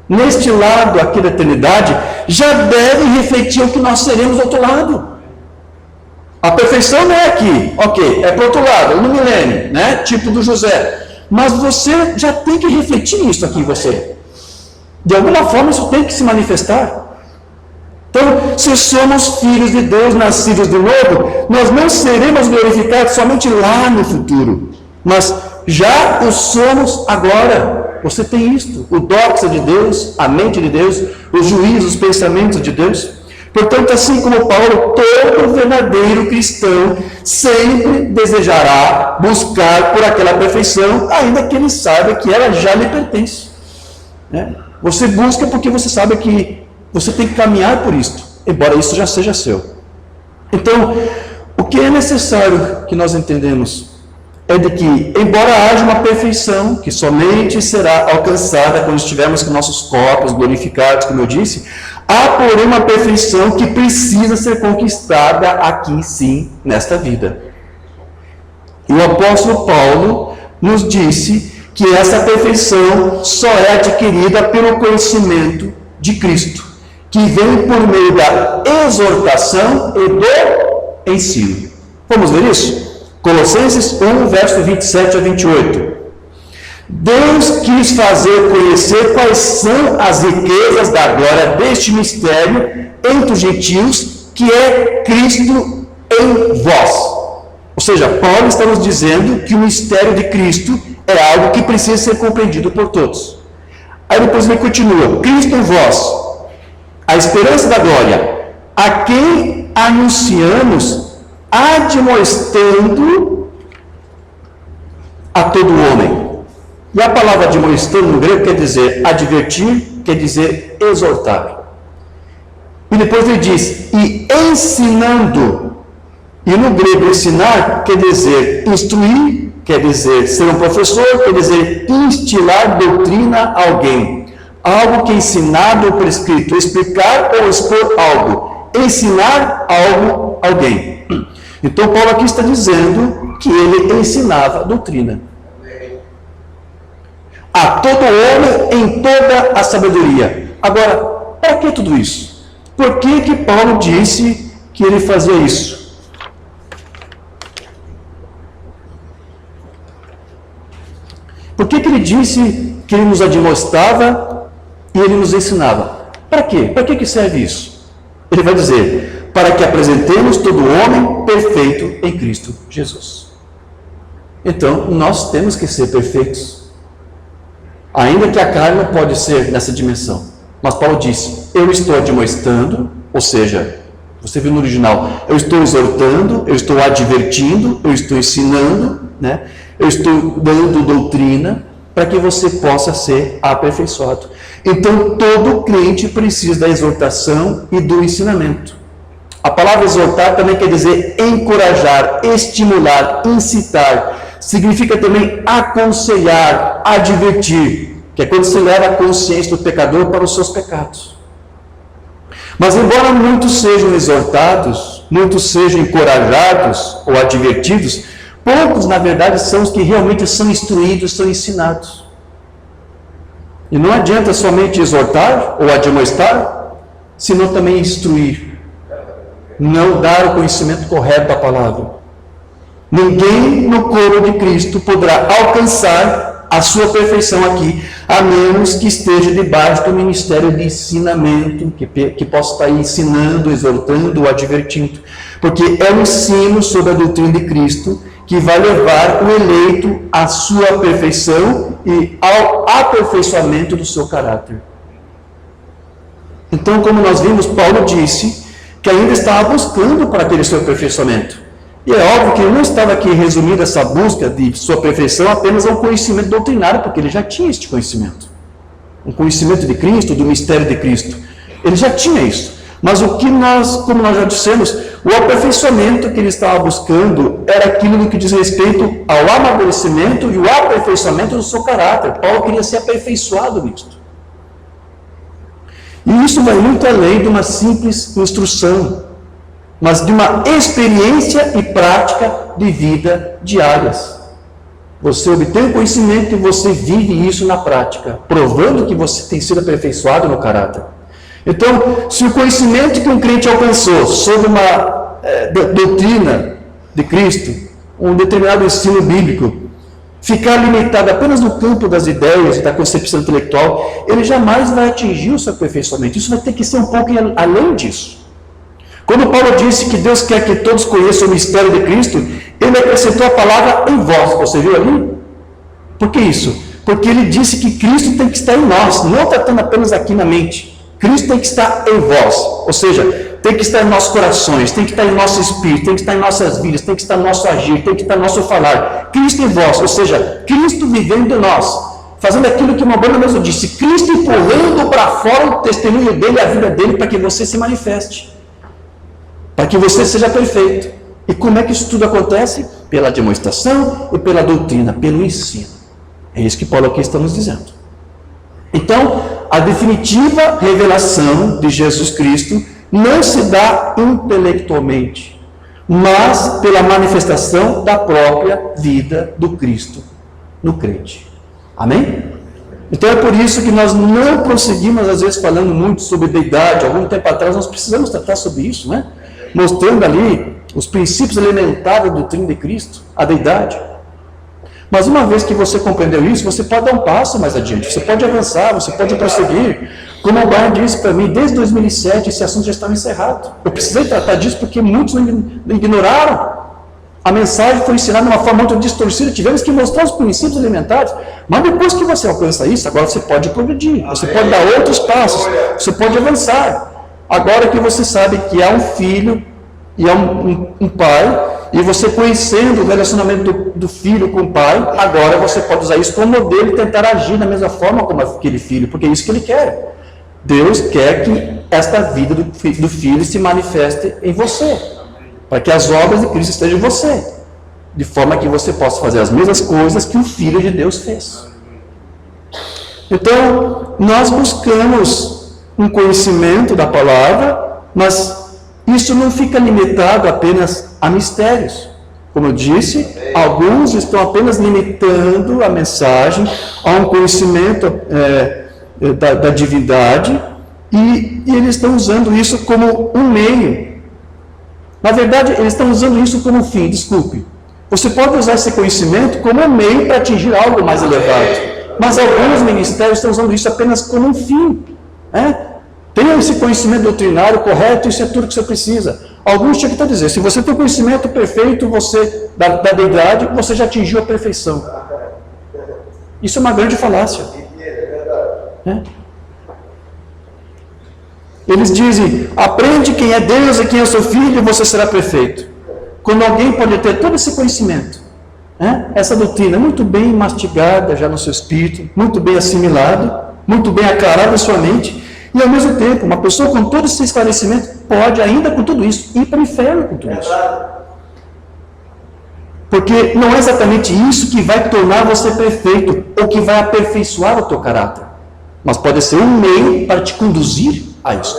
neste lado aqui da eternidade já devem refletir o que nós seremos do outro lado. A perfeição não é aqui, ok, é para o outro lado, no milênio, né? Tipo do José. Mas você já tem que refletir isso aqui em você. De alguma forma isso tem que se manifestar. Então, se somos filhos de Deus, nascidos de novo, nós não seremos glorificados somente lá no futuro, mas já o somos agora. Você tem isto, o doxa de Deus, a mente de Deus, os juízos, os pensamentos de Deus. Portanto, assim como Paulo, todo verdadeiro cristão sempre desejará buscar por aquela perfeição, ainda que ele saiba que ela já lhe pertence. Você busca porque você sabe que você tem que caminhar por isto, embora isso já seja seu. Então, o que é necessário que nós entendemos é de que, embora haja uma perfeição que somente será alcançada quando estivermos com nossos corpos glorificados, como eu disse, há, porém, uma perfeição que precisa ser conquistada aqui, sim, nesta vida. E o apóstolo Paulo nos disse que essa perfeição só é adquirida pelo conhecimento de Cristo, que vem por meio da exortação e do ensino. Vamos ver isso? Colossenses 1, verso 27 a 28. Deus quis fazer conhecer quais são as riquezas da glória deste mistério entre os gentios, que é Cristo em vós. Ou seja, Paulo está nos dizendo que o mistério de Cristo é algo que precisa ser compreendido por todos. Aí depois ele continua, Cristo em vós, a esperança da glória, a quem anunciamos admoestando a todo homem. E a palavra admoestando no grego quer dizer advertir, quer dizer exortar. E depois ele diz, e ensinando. E no grego ensinar quer dizer instruir, quer dizer ser um professor, quer dizer instilar doutrina a alguém. Algo que é ensinado ou prescrito, explicar ou expor algo, ensinar algo a alguém. Então Paulo aqui está dizendo que ele ensinava doutrina a todo homem em toda a sabedoria. Agora, para que tudo isso? Por que que Paulo disse que ele fazia isso? Por que que ele disse que ele nos admoestava e ele nos ensinava? Para quê? Para que serve isso? Ele vai dizer, para que apresentemos todo homem perfeito em Cristo Jesus. Então, nós temos que ser perfeitos. Ainda que a carne não pode ser nessa dimensão. Mas Paulo disse, eu estou admoestando, ou seja, você viu no original, eu estou exortando, eu estou advertindo, eu estou ensinando, né? Eu estou dando doutrina para que você possa ser aperfeiçoado. Então, todo crente precisa da exortação e do ensinamento. A palavra exortar também quer dizer encorajar, estimular, incitar. Significa também aconselhar, advertir, que é quando se leva a consciência do pecador para os seus pecados. Mas embora muitos sejam exortados, muitos sejam encorajados ou advertidos, poucos, na verdade, são os que realmente são instruídos, são ensinados. E não adianta somente exortar ou admoestar, senão também instruir. Não dar o conhecimento correto da palavra. Ninguém no corpo de Cristo poderá alcançar a sua perfeição aqui, a menos que esteja debaixo do ministério de ensinamento, que possa estar ensinando, exortando, advertindo. Porque é o ensino sobre a doutrina de Cristo que vai levar o eleito à sua perfeição e ao aperfeiçoamento do seu caráter. Então, como nós vimos, Paulo disse que ainda estava buscando para ter o seu aperfeiçoamento. E é óbvio que ele não estava aqui resumindo essa busca de sua perfeição apenas ao conhecimento doutrinário, porque ele já tinha este conhecimento. O conhecimento de Cristo, do mistério de Cristo. Ele já tinha isso. Mas o que nós, como nós já dissemos, o aperfeiçoamento que ele estava buscando era aquilo no que diz respeito ao amadurecimento e o aperfeiçoamento do seu caráter. Paulo queria ser aperfeiçoado nisto. E isso vai muito além de uma simples instrução, mas de uma experiência e prática de vida diárias. Você obtém o conhecimento e você vive isso na prática, provando que você tem sido aperfeiçoado no caráter. Então, se o conhecimento que um crente alcançou sobre uma doutrina de Cristo, um determinado ensino bíblico, ficar limitado apenas no campo das ideias e da concepção intelectual, ele jamais vai atingir o seu aperfeiçoamento. Isso vai ter que ser um pouco além disso. Quando Paulo disse que Deus quer que todos conheçam o mistério de Cristo, ele acrescentou a palavra em vós. Você viu ali? Por que isso? Porque ele disse que Cristo tem que estar em nós, não tratando apenas aqui na mente. Cristo tem que estar em vós, ou seja, tem que estar em nossos corações, tem que estar em nosso espírito, tem que estar em nossas vidas, tem que estar no nosso agir, tem que estar no nosso falar. Cristo em vós, ou seja, Cristo vivendo em nós, fazendo aquilo que uma banda mesmo disse, Cristo empurrando para fora o testemunho dele, a vida dele, para que você se manifeste, para que você seja perfeito. E como é que isso tudo acontece? Pela demonstração e pela doutrina, pelo ensino. É isso que Paulo aqui está nos dizendo. Então, a definitiva revelação de Jesus Cristo não se dá intelectualmente, mas pela manifestação da própria vida do Cristo no crente. Amém? Então é por isso que nós não prosseguimos, às vezes, falando muito sobre deidade. Algum tempo atrás nós precisamos tratar sobre isso, né? Mostrando ali os princípios elementares da doutrina de Cristo, a deidade. Mas uma vez que você compreendeu isso, você pode dar um passo mais adiante, você pode avançar, você pode prosseguir. Como o Brian disse para mim, desde 2007 esse assunto já estava encerrado. Eu precisei tratar disso porque muitos não ignoraram. A mensagem foi ensinada de uma forma muito distorcida, tivemos que mostrar os princípios elementares. Mas depois que você alcança isso, agora você pode progredir, você pode dar outros passos, você pode avançar. Agora que você sabe que há um filho e é um pai, e você conhecendo o relacionamento do filho com o pai, agora você pode usar isso como modelo e tentar agir da mesma forma como aquele filho, porque é isso que ele quer. Deus quer que esta vida do filho se manifeste em você, para que as obras de Cristo estejam em você, de forma que você possa fazer as mesmas coisas que o Filho de Deus fez. Então, nós buscamos um conhecimento da palavra, mas isso não fica limitado apenas a mistérios. Como eu disse, alguns estão apenas limitando a mensagem a um conhecimento da divindade, e eles estão usando isso como um meio. Na verdade, eles estão usando isso como fim, desculpe. Você pode usar esse conhecimento como um meio para atingir algo mais elevado, mas alguns ministérios estão usando isso apenas como um fim. Tenha esse conhecimento doutrinário correto, isso é tudo que você precisa. Alguns tinham que dizer, se você tem o conhecimento perfeito da deidade, você já atingiu a perfeição. Isso é uma grande falácia. Eles dizem, aprende quem é Deus e quem é seu filho e você será perfeito. Quando alguém pode ter todo esse conhecimento, essa doutrina muito bem mastigada já no seu espírito, muito bem assimilado, muito bem aclarada em sua mente, e ao mesmo tempo, uma pessoa com todo esse esclarecimento pode ainda com tudo isso ir para o inferno com tudo isso. Porque não é exatamente isso que vai tornar você perfeito, ou que vai aperfeiçoar o teu caráter, mas pode ser um meio para te conduzir a isso.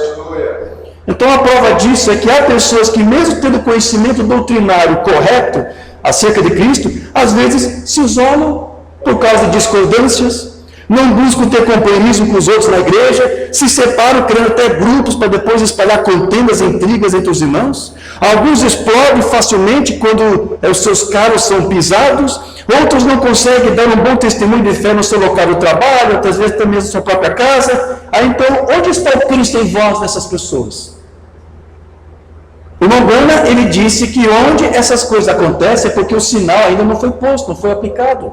Então a prova disso é que há pessoas que, mesmo tendo conhecimento doutrinário correto acerca de Cristo, às vezes se isolam por causa de discordâncias, não buscam ter companheirismo com os outros na igreja, se separam criando até grupos para depois espalhar contendas e intrigas entre os irmãos. Alguns explodem facilmente quando os seus carros são pisados, outros não conseguem dar um bom testemunho de fé no seu local de trabalho, outras vezes também na sua própria casa. Então, onde está o Cristo em vós dessas pessoas? O irmão Branham, ele disse que onde essas coisas acontecem é porque o sinal ainda não foi posto, não foi aplicado.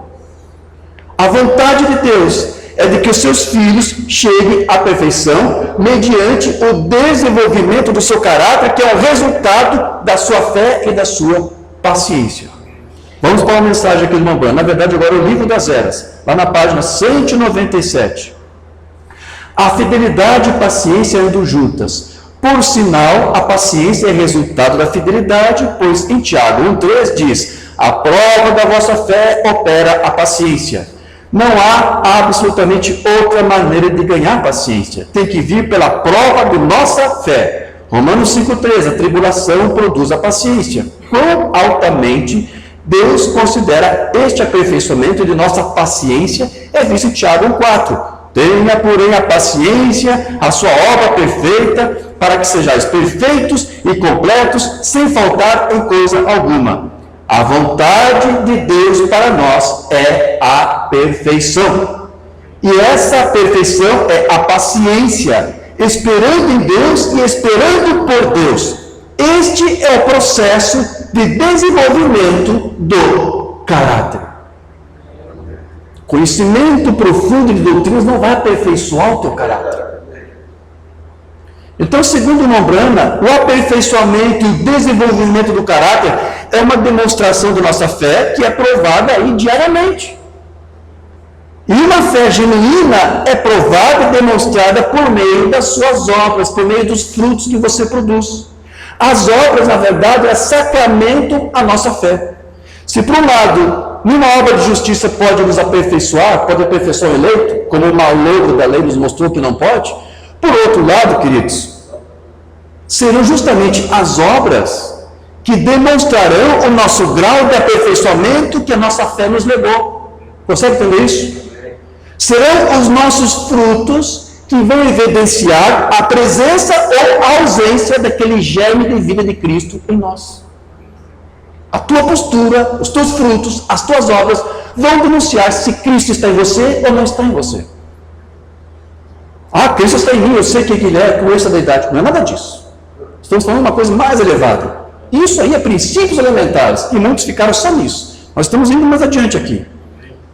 A vontade de Deus é de que os seus filhos cheguem à perfeição mediante o desenvolvimento do seu caráter, que é o resultado da sua fé e da sua paciência. Vamos para uma mensagem aqui do irmão Branham. Na verdade, agora é o Livro das Eras, lá na página 197. A fidelidade e paciência andam juntas. Por sinal, a paciência é resultado da fidelidade, pois em Tiago 1,3 diz: a prova da vossa fé opera a paciência. Não há absolutamente outra maneira de ganhar paciência. Tem que vir pela prova de nossa fé. Romanos 5,3, a tribulação produz a paciência. Quão altamente Deus considera este aperfeiçoamento de nossa paciência é visto em Tiago 1,4. Tenha, porém, a paciência, a sua obra perfeita, para que sejais perfeitos e completos, sem faltar em coisa alguma. A vontade de Deus para nós é a perfeição. E essa perfeição é a paciência, esperando em Deus e esperando por Deus. Este é o processo de desenvolvimento do caráter. Conhecimento profundo de doutrinas não vai aperfeiçoar o teu caráter. Então, segundo o irmão Branham, o aperfeiçoamento e o desenvolvimento do caráter é uma demonstração da nossa fé que é provada aí diariamente. E uma fé genuína é provada e demonstrada por meio das suas obras, por meio dos frutos que você produz. As obras, na verdade, é sacramento à nossa fé. Se por um lado, nenhuma obra de justiça pode nos aperfeiçoar, pode aperfeiçoar o eleito, como o malogro da lei nos mostrou que não pode, por outro lado, queridos, serão justamente as obras que demonstrarão o nosso grau de aperfeiçoamento que a nossa fé nos levou. Consegue entender isso? Serão os nossos frutos que vão evidenciar a presença ou a ausência daquele germe de vida de Cristo em nós. A tua postura, os teus frutos, as tuas obras vão denunciar se Cristo está em você ou não está em você. Ah, Cristo está em mim, eu sei quem Ele é, conheço a deidade. Não é nada disso. Estamos falando de uma coisa mais elevada. Isso aí é princípios elementares, e muitos ficaram só nisso. Nós estamos indo mais adiante aqui.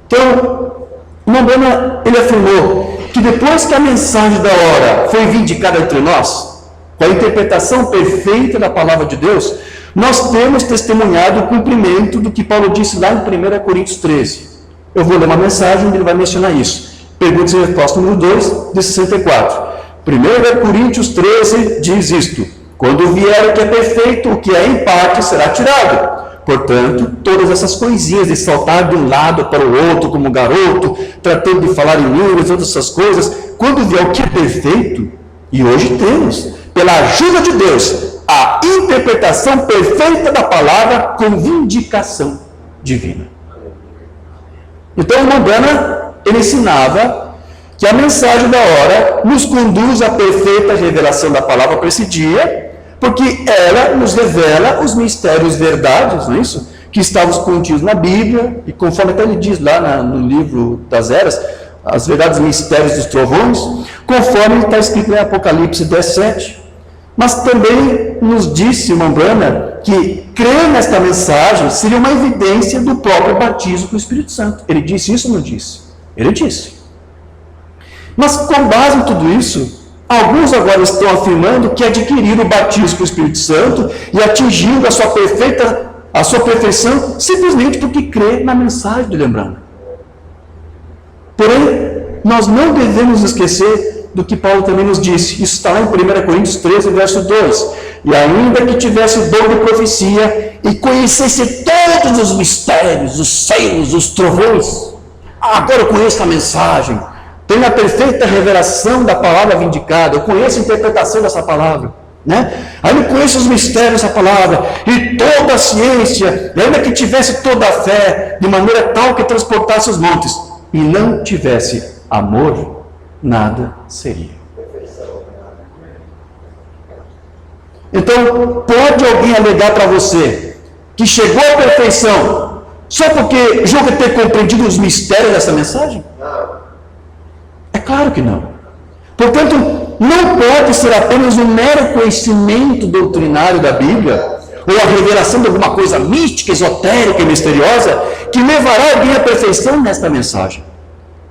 Então, o irmão Branham, ele afirmou que depois que a mensagem da hora foi vindicada entre nós, com a interpretação perfeita da palavra de Deus, nós temos testemunhado o cumprimento do que Paulo disse lá em 1 Coríntios 13. Eu vou ler uma mensagem onde ele vai mencionar isso. Perguntas e respostas número 2, de 64. 1 Coríntios 13 diz isto: quando vier o que é perfeito, o que é em parte será tirado. Portanto, todas essas coisinhas de saltar de um lado para o outro como garoto, tratando de falar em línguas, todas essas coisas, quando vier o que é perfeito, e hoje temos, pela ajuda de Deus, a interpretação perfeita da palavra com vindicação divina. Então, o irmão Branham, ele ensinava que a mensagem da hora nos conduz à perfeita revelação da palavra para esse dia, porque ela nos revela os mistérios verdades, não é isso? Que estavam contidos na Bíblia, e conforme até ele diz lá no livro das Eras, as verdades e mistérios dos trovões, conforme está escrito em Apocalipse 10:7. Mas também nos disse, irmão Branham, que crer nesta mensagem seria uma evidência do próprio batismo com o Espírito Santo. Ele disse isso ou não disse? Ele disse. Mas com base em tudo isso, alguns agora estão afirmando que adquiriram o batismo com o Espírito Santo e atingindo a sua perfeição simplesmente porque crê na mensagem de lembrando. Porém, nós não devemos esquecer do que Paulo também nos disse. Isso está lá em 1 Coríntios 13, verso 2. E ainda que tivesse o dom de profecia e conhecesse todos os mistérios, os selos, os trovões, agora eu conheço a mensagem, tenho a perfeita revelação da palavra vindicada, eu conheço a interpretação dessa palavra, né? Aí eu conheço os mistérios dessa palavra, e toda a ciência, ainda que tivesse toda a fé, de maneira tal que transportasse os montes, e não tivesse amor, nada seria. Então, pode alguém alegar para você que chegou à perfeição só porque julga ter compreendido os mistérios dessa mensagem? É claro que não. Portanto, não pode ser apenas um mero conhecimento doutrinário da Bíblia, ou a revelação de alguma coisa mística, esotérica e misteriosa, que levará alguém à perfeição nesta mensagem.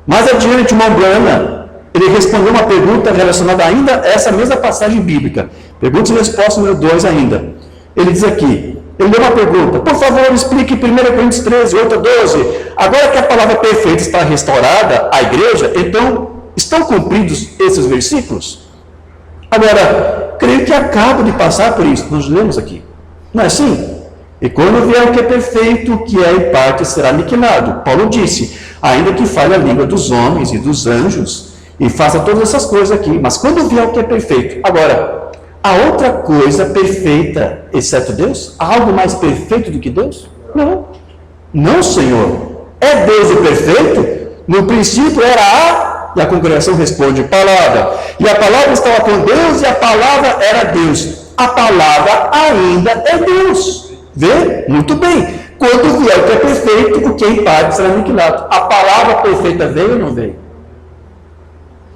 Mais adiante, o irmão Branham, ele respondeu uma pergunta relacionada ainda a essa mesma passagem bíblica. Pergunta e resposta número 2 ainda. Ele diz aqui, ele deu uma pergunta: por favor, explique 1 Coríntios 13, outra 12. Agora que a palavra perfeita está restaurada à igreja, então, estão cumpridos esses versículos? Agora, creio que acabo de passar por isso, nós lemos aqui. Não é assim? E quando vier o que é perfeito, o que é em parte será aniquilado. Paulo disse, ainda que fale a língua dos homens e dos anjos, e faça todas essas coisas aqui, mas quando vier o que é perfeito. Agora, há outra coisa perfeita, exceto Deus? Há algo mais perfeito do que Deus? Não. Não, Senhor. É Deus o perfeito? No princípio era e a congregação responde, palavra. E a palavra estava com Deus e a palavra era Deus. A palavra ainda é Deus. Vê? Muito bem. Quando vier o que é perfeito, o que é em parte será aniquilado. A palavra perfeita veio ou não veio?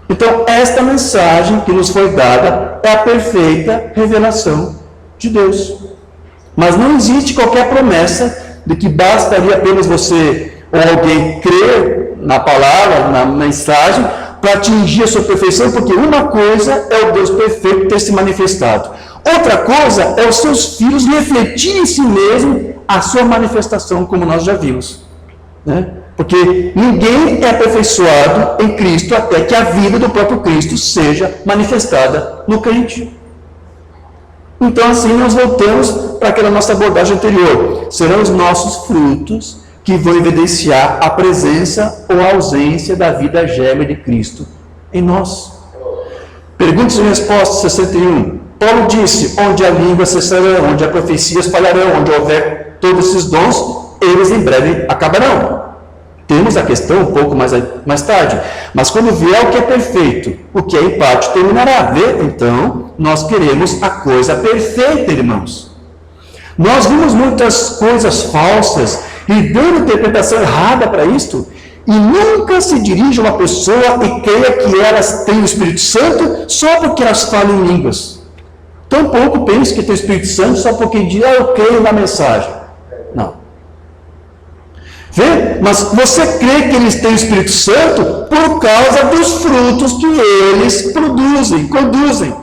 Então, esta mensagem que nos foi dada é a perfeita revelação de Deus. Mas não existe qualquer promessa de que bastaria apenas você ou alguém crer na palavra, na mensagem, para atingir a sua perfeição, porque uma coisa é o Deus perfeito ter se manifestado. Outra coisa é os seus filhos refletirem em si mesmo a sua manifestação, como nós já vimos, né? Porque ninguém é aperfeiçoado em Cristo até que a vida do próprio Cristo seja manifestada no crente. Então, assim, nós voltamos para aquela nossa abordagem anterior. Serão os nossos frutos que vão evidenciar a presença ou a ausência da vida gêmea de Cristo em nós. Perguntas e respostas 61. Paulo disse, onde a língua cessará, onde a profecia espalharão, onde houver todos esses dons, eles em breve acabarão. Temos a questão um pouco mais tarde. Mas quando vier o que é perfeito, o que é em parte terminará. Vê? Então, nós queremos a coisa perfeita, irmãos. Nós vimos muitas coisas falsas e dando interpretação errada para isto. E nunca se dirige a uma pessoa e creia que elas têm o Espírito Santo só porque elas falam em línguas. Tampouco pense que tem o Espírito Santo só porque diz, eu creio na mensagem. Não. Vê? Mas você crê que eles têm o Espírito Santo por causa dos frutos que eles conduzem.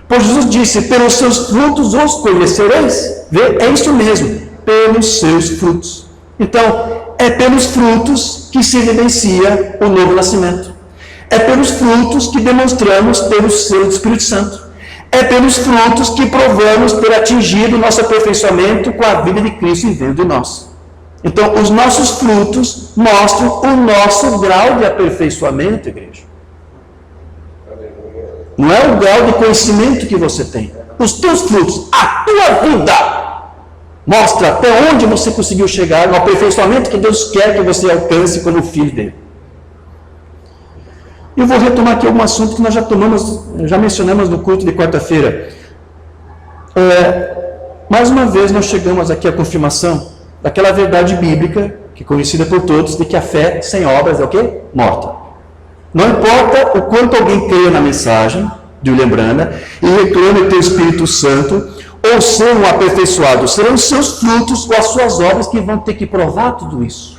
Pois Jesus disse, pelos seus frutos os conhecereis. Vê? É isso mesmo, pelos seus frutos. Então, é pelos frutos que se evidencia o novo nascimento. É pelos frutos que demonstramos ter o selo do Espírito Santo. É pelos frutos que provamos ter atingido o nosso aperfeiçoamento com a vida de Cristo vivendo em nós. Então, os nossos frutos mostram o nosso grau de aperfeiçoamento, igreja. Não é o grau de conhecimento que você tem. Os teus frutos, a tua vida, mostra até onde você conseguiu chegar no aperfeiçoamento que Deus quer que você alcance como filho dele. Eu vou retomar aqui algum assunto que nós já mencionamos no culto de quarta-feira. Mais uma vez nós chegamos aqui à confirmação daquela verdade bíblica, que é conhecida por todos, de que a fé sem obras é o quê? Morta. Não importa o quanto alguém creia na mensagem de William Branham e reclame ter o Espírito Santo, ou serão aperfeiçoados, serão os seus frutos ou as suas obras que vão ter que provar tudo isso.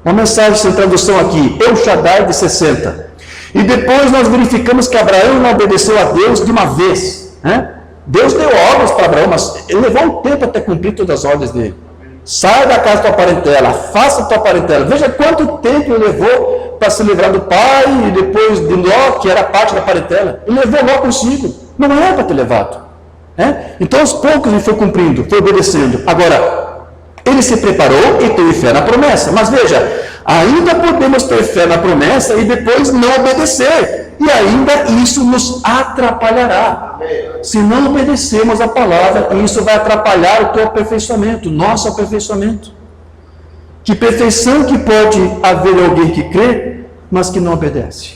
Uma mensagem sem tradução aqui, El Shaddai de 60. E depois nós verificamos que Abraão não obedeceu a Deus de uma vez. Né? Deus deu ordens para Abraão, mas ele levou um tempo até cumprir todas as ordens dele. Sai da casa da tua parentela, faça a tua parentela. Veja quanto tempo ele levou para se livrar do pai e depois de Ló, que era parte da parentela. Ele levou Ló consigo. Não era para ter levado. Então aos poucos ele foi cumprindo, foi obedecendo. Agora, ele se preparou e teve fé na promessa. Mas veja, ainda podemos ter fé na promessa e depois não obedecer. E ainda isso nos atrapalhará. Se não obedecermos a palavra, isso vai atrapalhar o teu aperfeiçoamento, nosso aperfeiçoamento. Que perfeição que pode haver alguém que crê, mas que não obedece.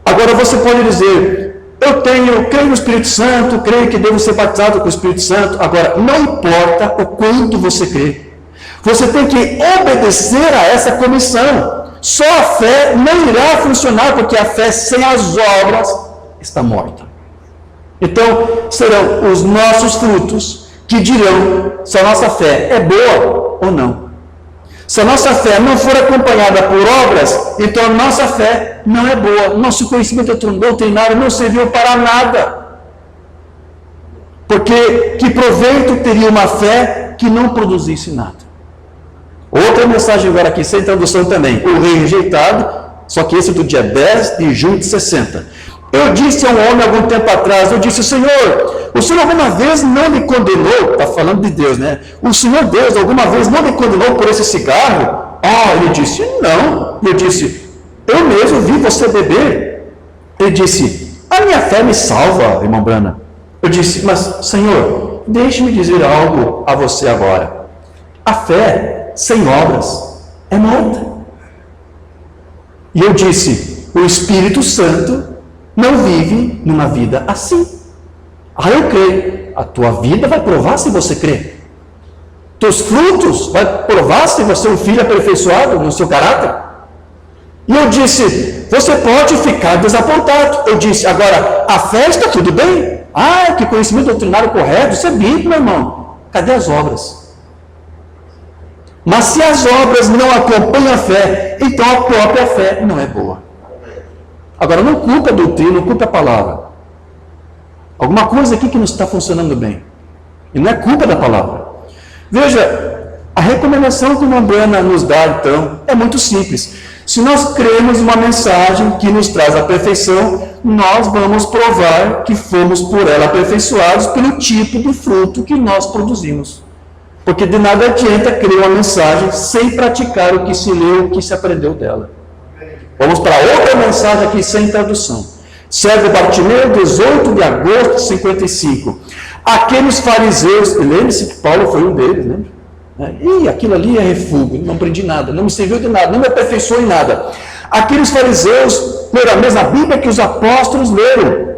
Agora você pode dizer, eu creio no Espírito Santo, creio que devo ser batizado com o Espírito Santo. Agora, não importa o quanto você crê. Você tem que obedecer a essa comissão. Só a fé não irá funcionar, porque a fé sem as obras está morta. Então, serão os nossos frutos que dirão se a nossa fé é boa ou não. Se a nossa fé não for acompanhada por obras, então a nossa fé não é boa. Nosso conhecimento doutrinário não serviu para nada. Porque que proveito teria uma fé que não produzisse nada? Outra mensagem agora aqui, sem tradução também. O rei rejeitado, só que esse é do dia 10 de junho de 60. Eu disse a um homem algum tempo atrás, eu disse, Senhor, o Senhor alguma vez não me condenou, está falando de Deus, né? O Senhor Deus alguma vez não me condenou por esse cigarro? Ele disse, não. Eu disse, eu mesmo vi você beber. Ele disse, a minha fé me salva, irmão Branham. Eu disse, mas Senhor, deixe-me dizer algo a você agora. A fé sem obras é morta. E eu disse, o Espírito Santo não vive numa vida assim. Eu creio. A tua vida vai provar se você crê. Teus frutos vai provar se você é um filho aperfeiçoado no seu caráter. E eu disse, você pode ficar desapontado. Eu disse, agora, a fé está tudo bem. Que conhecimento doutrinário correto. Isso é bíblico, meu irmão. Cadê as obras? Mas se as obras não acompanham a fé, então a própria fé não é boa. Agora, não culpa a doutrina, não culpa a palavra. Alguma coisa aqui que não está funcionando bem. E não é culpa da palavra. Veja, a recomendação que o irmão Branham nos dá, então, é muito simples. Se nós cremos uma mensagem que nos traz a perfeição, nós vamos provar que fomos por ela aperfeiçoados pelo tipo de fruto que nós produzimos. Porque de nada adianta crer uma mensagem sem praticar o que se leu, o que se aprendeu dela. Vamos para outra mensagem aqui sem tradução. Cego Bartimeu, 18 de agosto de 55. Aqueles fariseus, lembre-se que Paulo foi um deles, lembra? Aquilo ali é refúgio, não aprendi nada, não me serviu de nada, não me aperfeiçoou em nada. Aqueles fariseus leram a mesma Bíblia que os apóstolos leram,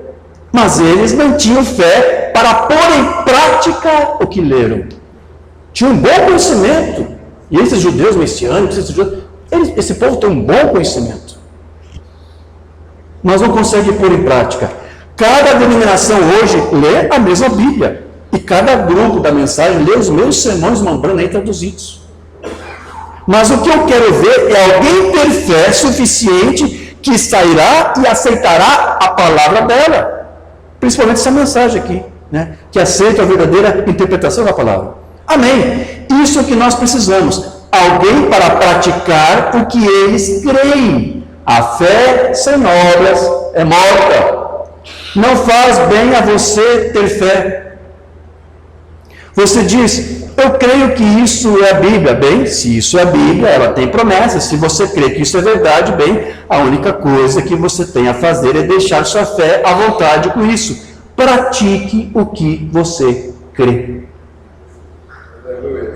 mas eles não tinham fé para pôr em prática o que leram. Tinham um bom conhecimento, e esses judeus messiânicos, esse povo tem um bom conhecimento, mas não consegue pôr em prática. Cada denominação hoje lê a mesma Bíblia, e cada grupo da mensagem lê os meus sermões Branham aí traduzidos. Mas o que eu quero ver é alguém ter fé suficiente que sairá e aceitará a palavra dela. Principalmente essa mensagem aqui, né? Que aceita a verdadeira interpretação da palavra. Amém. Isso é o que nós precisamos. Alguém para praticar o que eles creem. A fé sem obras é morta. Não faz bem a você ter fé. Você diz, eu creio que isso é a Bíblia. Bem, se isso é a Bíblia, ela tem promessas. Se você crê que isso é verdade, bem, a única coisa que você tem a fazer é deixar sua fé à vontade com isso. Pratique o que você crê.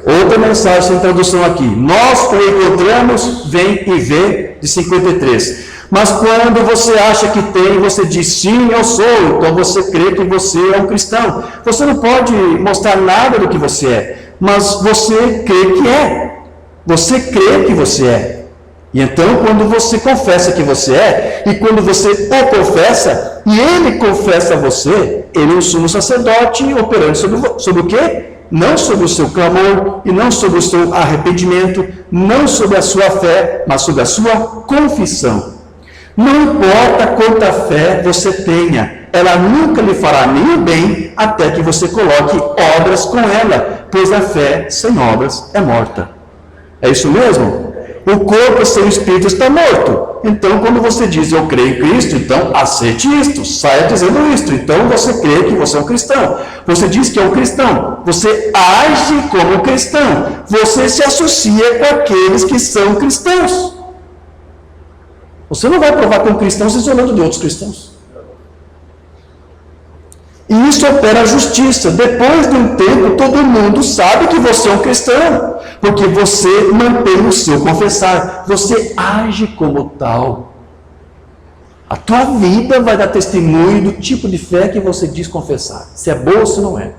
Outra mensagem sem tradução aqui. Nós o encontramos, vem e vê, de 53. Mas quando você acha que tem, você diz, sim, eu sou. Então você crê que você é um cristão. Você não pode mostrar nada do que você é, mas você crê que é. Você crê que você é. E então, quando você confessa que você é, e quando você o confessa, e ele confessa você, ele é o sumo sacerdote operando sobre o quê? Não sobre o seu clamor, e não sobre o seu arrependimento, não sobre a sua fé, mas sobre a sua confissão. Não importa quanta fé você tenha, ela nunca lhe fará nenhum bem até que você coloque obras com ela, pois a fé sem obras é morta. É isso mesmo? O corpo sem o espírito está morto. Então, quando você diz eu creio em Cristo, então aceite isto, saia dizendo isto. Então você crê que você é um cristão. Você diz que é um cristão. Você age como um cristão. Você se associa com aqueles que são cristãos. Você não vai provar que é um cristão se isolando de outros cristãos. E isso opera a justiça. Depois de um tempo, todo mundo sabe que você é um cristão, porque você mantém o seu confessar. Você age como tal. A tua vida vai dar testemunho do tipo de fé que você diz confessar. Se é boa ou se não é.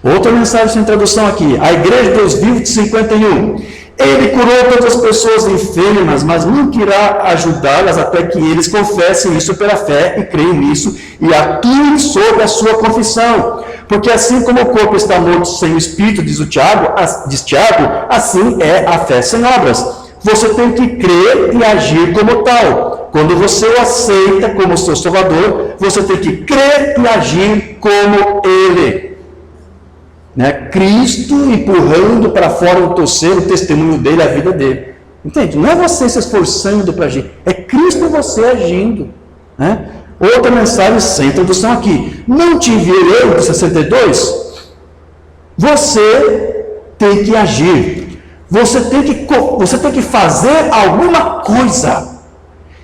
Outra mensagem sem tradução aqui. A Igreja de Deus Vivo de 51. Ele curou todas as pessoas enfermas, mas nunca irá ajudá-las até que eles confessem isso pela fé e creiam nisso e atuem sobre a sua confissão. Porque assim como o corpo está morto sem o espírito, diz Tiago, assim é a fé sem obras. Você tem que crer e agir como tal. Quando você o aceita como seu Salvador, você tem que crer e agir como Ele. Cristo empurrando para fora o terceiro testemunho dele, a vida dele. Entende? Não é você se esforçando para agir, é Cristo e você agindo. Outra mensagem sem tradução aqui. Não te enviei eu, de 62? Você tem que agir. Você tem que fazer alguma coisa.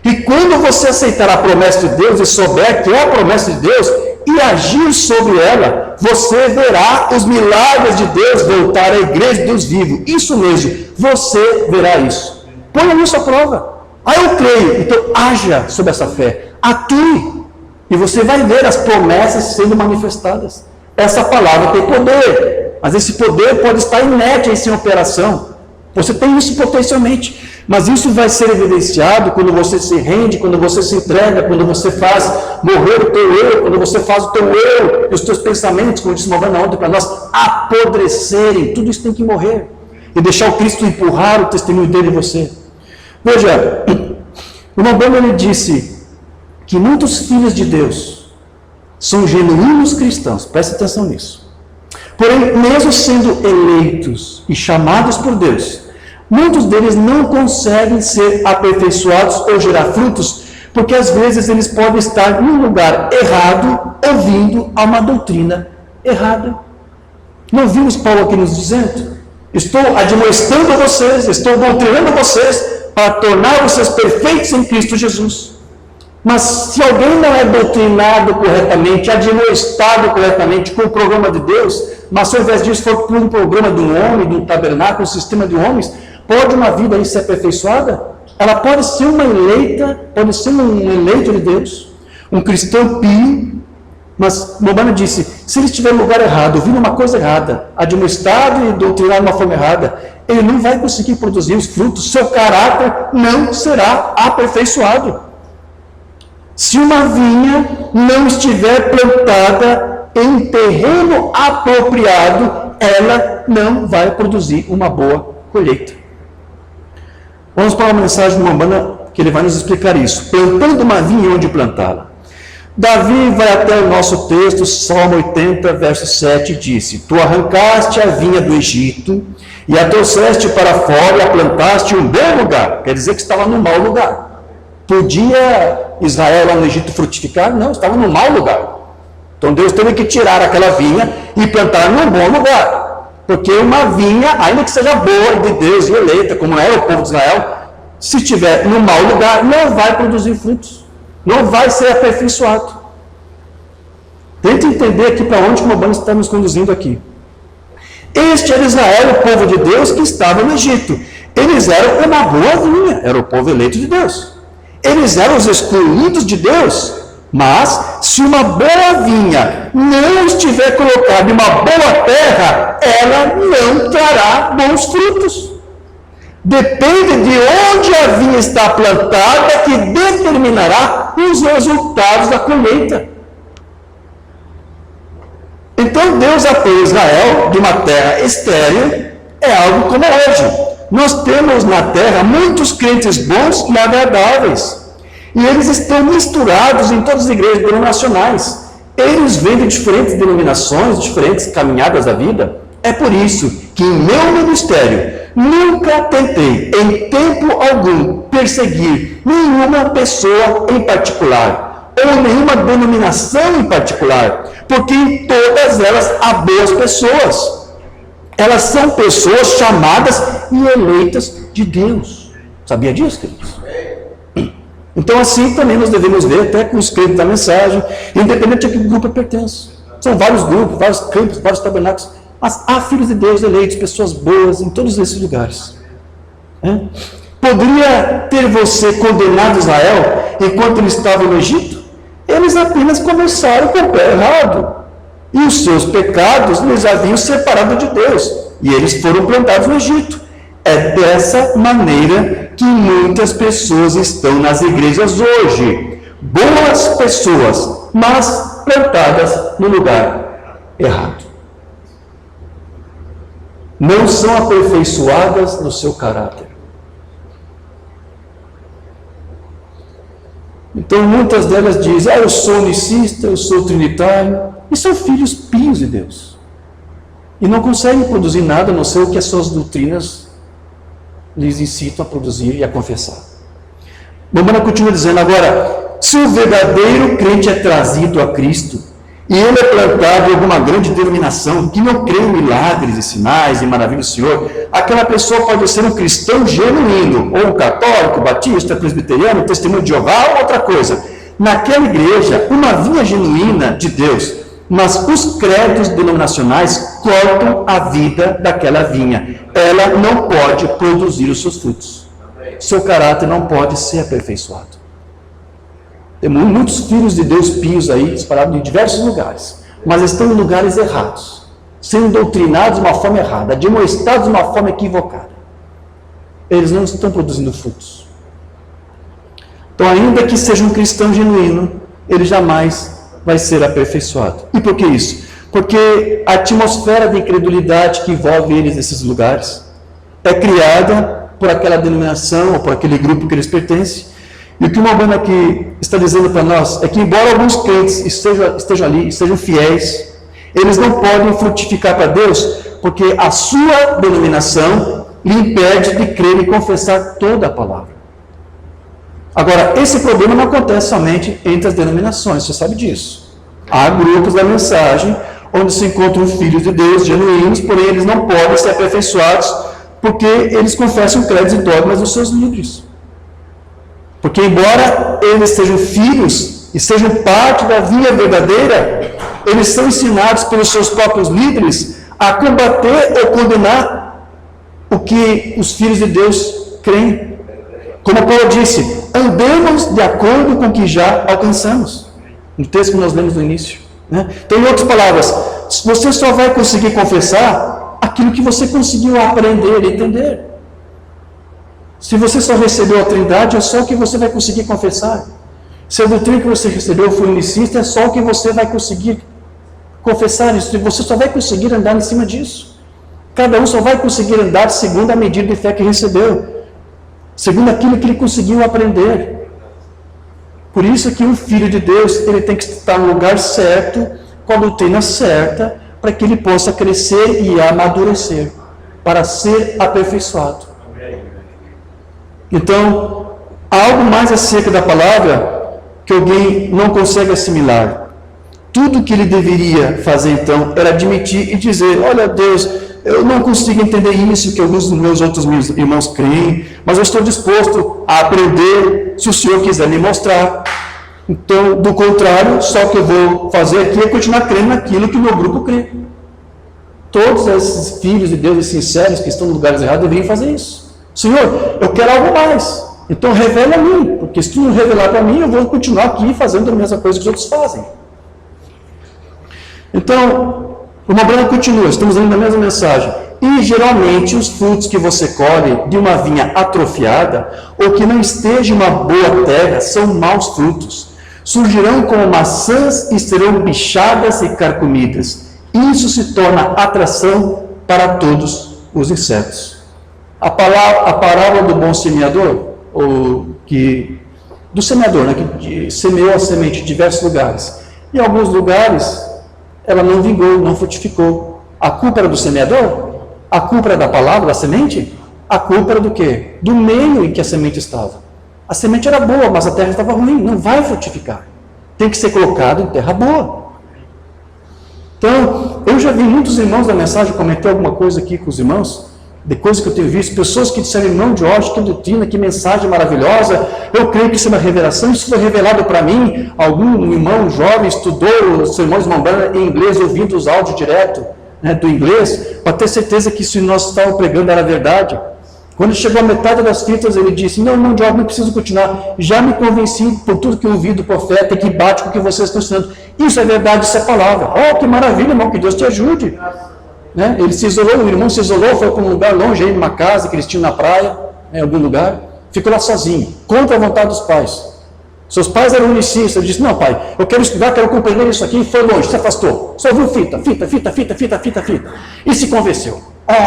E quando você aceitar a promessa de Deus e souber que é a promessa de Deus, e agir sobre ela, você verá os milagres de Deus voltar à Igreja de Deus Vivo. Isso mesmo, você verá isso. Ponha isso à prova. Eu creio, então haja sobre essa fé. Atue. E você vai ver as promessas sendo manifestadas. Essa palavra tem poder, mas esse poder pode estar inerte em sua operação. Você tem isso potencialmente. Mas isso vai ser evidenciado quando você se rende, quando você se entrega, quando você faz morrer o teu eu, quando você faz o teu eu e os teus pensamentos, como disse Morgana ontem para nós, apodrecerem. Tudo isso tem que morrer. E deixar o Cristo empurrar o testemunho dele em você. Veja, o Morgana ele disse que muitos filhos de Deus são genuínos cristãos. Preste atenção nisso. Porém, mesmo sendo eleitos e chamados por Deus, muitos deles não conseguem ser aperfeiçoados ou gerar frutos, porque às vezes eles podem estar num lugar errado, ouvindo a uma doutrina errada. Não vimos Paulo aqui nos dizendo? Estou admoestando vocês, estou doutrinando vocês para tornar vocês perfeitos em Cristo Jesus. Mas se alguém não é doutrinado corretamente, admoestado corretamente com o programa de Deus, mas se ao invés disso for por um programa de um homem, de um tabernáculo, um sistema de homens, pode uma vida aí ser aperfeiçoada? Ela pode ser uma eleita, pode ser um eleito de Deus, um cristão pio, mas Morgana disse, se ele estiver no lugar errado, ouvindo uma coisa errada, admoestado e doutrinado de uma forma errada, ele não vai conseguir produzir os frutos, seu caráter não será aperfeiçoado. Se uma vinha não estiver plantada em terreno apropriado, ela não vai produzir uma boa colheita. Vamos para uma mensagem de Morgana que ele vai nos explicar isso. Plantando uma vinha, onde plantá-la? Davi vai até o nosso texto, Salmo 80, verso 7, disse: Tu arrancaste a vinha do Egito e a trouxeste para fora e a plantaste em um bom lugar. Quer dizer que estava num mau lugar. Podia Israel lá no Egito frutificar? Não, estava num mau lugar. Então Deus teve que tirar aquela vinha e plantar num bom lugar. Porque uma vinha, ainda que seja boa de Deus e eleita, como era o povo de Israel, se estiver num mau lugar, não vai produzir frutos. Não vai ser aperfeiçoado. Tente entender aqui para onde o Mobana está nos conduzindo aqui. Este era Israel, o povo de Deus que estava no Egito. Eles eram uma boa vinha, era o povo eleito de Deus. Eles eram os escolhidos de Deus. Mas, se uma boa vinha não estiver colocada em uma boa terra, ela não trará bons frutos. Depende de onde a vinha está plantada que determinará os resultados da colheita. Então Deus apoia Israel de uma terra estéril, é algo como hoje. Nós temos na terra muitos crentes bons e agradáveis. E eles estão misturados em todas as igrejas denominacionais. Eles vêm de diferentes denominações, diferentes caminhadas da vida. É por isso que em meu ministério nunca tentei, em tempo algum, perseguir nenhuma pessoa em particular, ou nenhuma denominação em particular, porque em todas elas há boas pessoas. Elas são pessoas chamadas e eleitas de Deus. Sabia disso, queridos? Então, assim também nós devemos ver, até com os crentes da mensagem, independente de que grupo pertence. São vários grupos, vários campos, vários tabernáculos. Mas há filhos de Deus eleitos, pessoas boas em todos esses lugares. Poderia ter você condenado Israel enquanto ele estava no Egito? Eles apenas começaram com o pé errado. E os seus pecados lhes haviam separado de Deus. E eles foram plantados no Egito. É dessa maneira que muitas pessoas estão nas igrejas hoje. Boas pessoas, mas plantadas no lugar errado. Não são aperfeiçoadas no seu caráter. Então muitas delas dizem: eu sou unicista, eu sou trinitário, e são filhos pios de Deus. E não conseguem produzir nada a não ser o que as suas doutrinas lhes incitam a produzir e a confessar. Mamãe continua dizendo: agora, se o verdadeiro crente é trazido a Cristo, e ele é plantado em alguma grande denominação que não crê em milagres e sinais e maravilhas do Senhor, aquela pessoa pode ser um cristão genuíno, ou um católico, batista, presbiteriano, testemunho de Jeová ou outra coisa. Naquela igreja, uma vinha genuína de Deus, mas os credos denominacionais cortam a vida daquela vinha. Ela não pode produzir os seus frutos. Seu caráter não pode ser aperfeiçoado. Temos muitos filhos de Deus pios aí, espalhados em diversos lugares, mas estão em lugares errados, sendo doutrinados de uma forma errada, admoestados de uma forma equivocada. Eles não estão produzindo frutos. Então, ainda que seja um cristão genuíno, ele jamais vai ser aperfeiçoado. E por que isso? Porque a atmosfera de incredulidade que envolve eles nesses lugares é criada por aquela denominação ou por aquele grupo que eles pertencem. E o que o Mobana aqui está dizendo para nós é que, embora alguns crentes estejam ali, estejam fiéis, eles não podem frutificar para Deus, porque a sua denominação lhe impede de crer e confessar toda a palavra. Agora, esse problema não acontece somente entre as denominações, você sabe disso. Há grupos da mensagem onde se encontram filhos de Deus genuínos, porém eles não podem ser aperfeiçoados porque eles confessam credos e dogmas dos seus líderes. Porque, embora eles sejam filhos e sejam parte da vinha verdadeira, eles são ensinados pelos seus próprios líderes a combater ou condenar o que os filhos de Deus creem. Como Paulo disse, andemos de acordo com o que já alcançamos. No texto que nós lemos no início. Então, em outras palavras, você só vai conseguir confessar aquilo que você conseguiu aprender e entender. Se você só recebeu a Trindade, é só o que você vai conseguir confessar. Se a doutrina que você recebeu foi unicista, é só o que você vai conseguir confessar. Isso, você só vai conseguir andar em cima disso. Cada um só vai conseguir andar segundo a medida de fé que recebeu. segundo aquilo que ele conseguiu aprender. Por isso que um filho de Deus, ele tem que estar no lugar certo, com a doutrina certa, para que ele possa crescer e amadurecer, para ser aperfeiçoado. Então, há algo mais acerca da palavra que alguém não consegue assimilar. Tudo que ele deveria fazer, então, era admitir e dizer: olha, Deus, eu não consigo entender isso que alguns dos meus outros irmãos creem, mas eu estou disposto a aprender se o Senhor quiser me mostrar. Então, do contrário, só o que eu vou fazer aqui é continuar crendo naquilo que o meu grupo crê. Todos esses filhos de Deus sinceros que estão em lugares errados deveriam fazer isso. Senhor, eu quero algo mais. Então revela a mim, porque se tu não revelar para mim, eu vou continuar aqui fazendo a mesma coisa que os outros fazem. Então, o Mabrana continua, estamos lendo a mesma mensagem. E geralmente os frutos que você colhe de uma vinha atrofiada, ou que não esteja em uma boa terra, são maus frutos. Surgirão como maçãs e serão bichadas e carcomidas. Isso se torna atração para todos os insetos. A parábola do bom semeador, do semeador, né, que semeou a semente em diversos lugares. Em alguns lugares, ela não vingou, não frutificou. A culpa era do semeador? A culpa era da palavra, da semente? A culpa era do quê? Do meio em que a semente estava. A semente era boa, mas a terra estava ruim, não vai frutificar. Tem que ser colocado em terra boa. Então, eu já vi muitos irmãos da mensagem, comentei alguma coisa aqui com os irmãos, de coisas que eu tenho visto, pessoas que disseram: irmão Jorge, que doutrina, que mensagem maravilhosa, eu creio que isso é uma revelação, isso foi revelado para mim. Algum irmão jovem estudou os sermões de Mabrana em inglês, ouvindo os áudios direto, né, do inglês, para ter certeza que isso que nós estávamos pregando era verdade. Quando chegou a metade das fitas, ele disse: não, irmão Jorge, não preciso continuar, já me convenci por tudo que eu ouvi do profeta, que bate com o que vocês estão ensinando. Isso é verdade, isso é palavra. Oh, que maravilha, irmão, que Deus te ajude. Né? Ele se isolou, o irmão se isolou, foi para um lugar longe, aí, numa casa que eles tinham na praia, em algum lugar, ficou lá sozinho, contra a vontade dos pais. Seus pais eram unicistas, ele disse: não, pai, eu quero estudar, quero compreender isso aqui, e foi longe, se afastou, só ouviu fita, e se convenceu.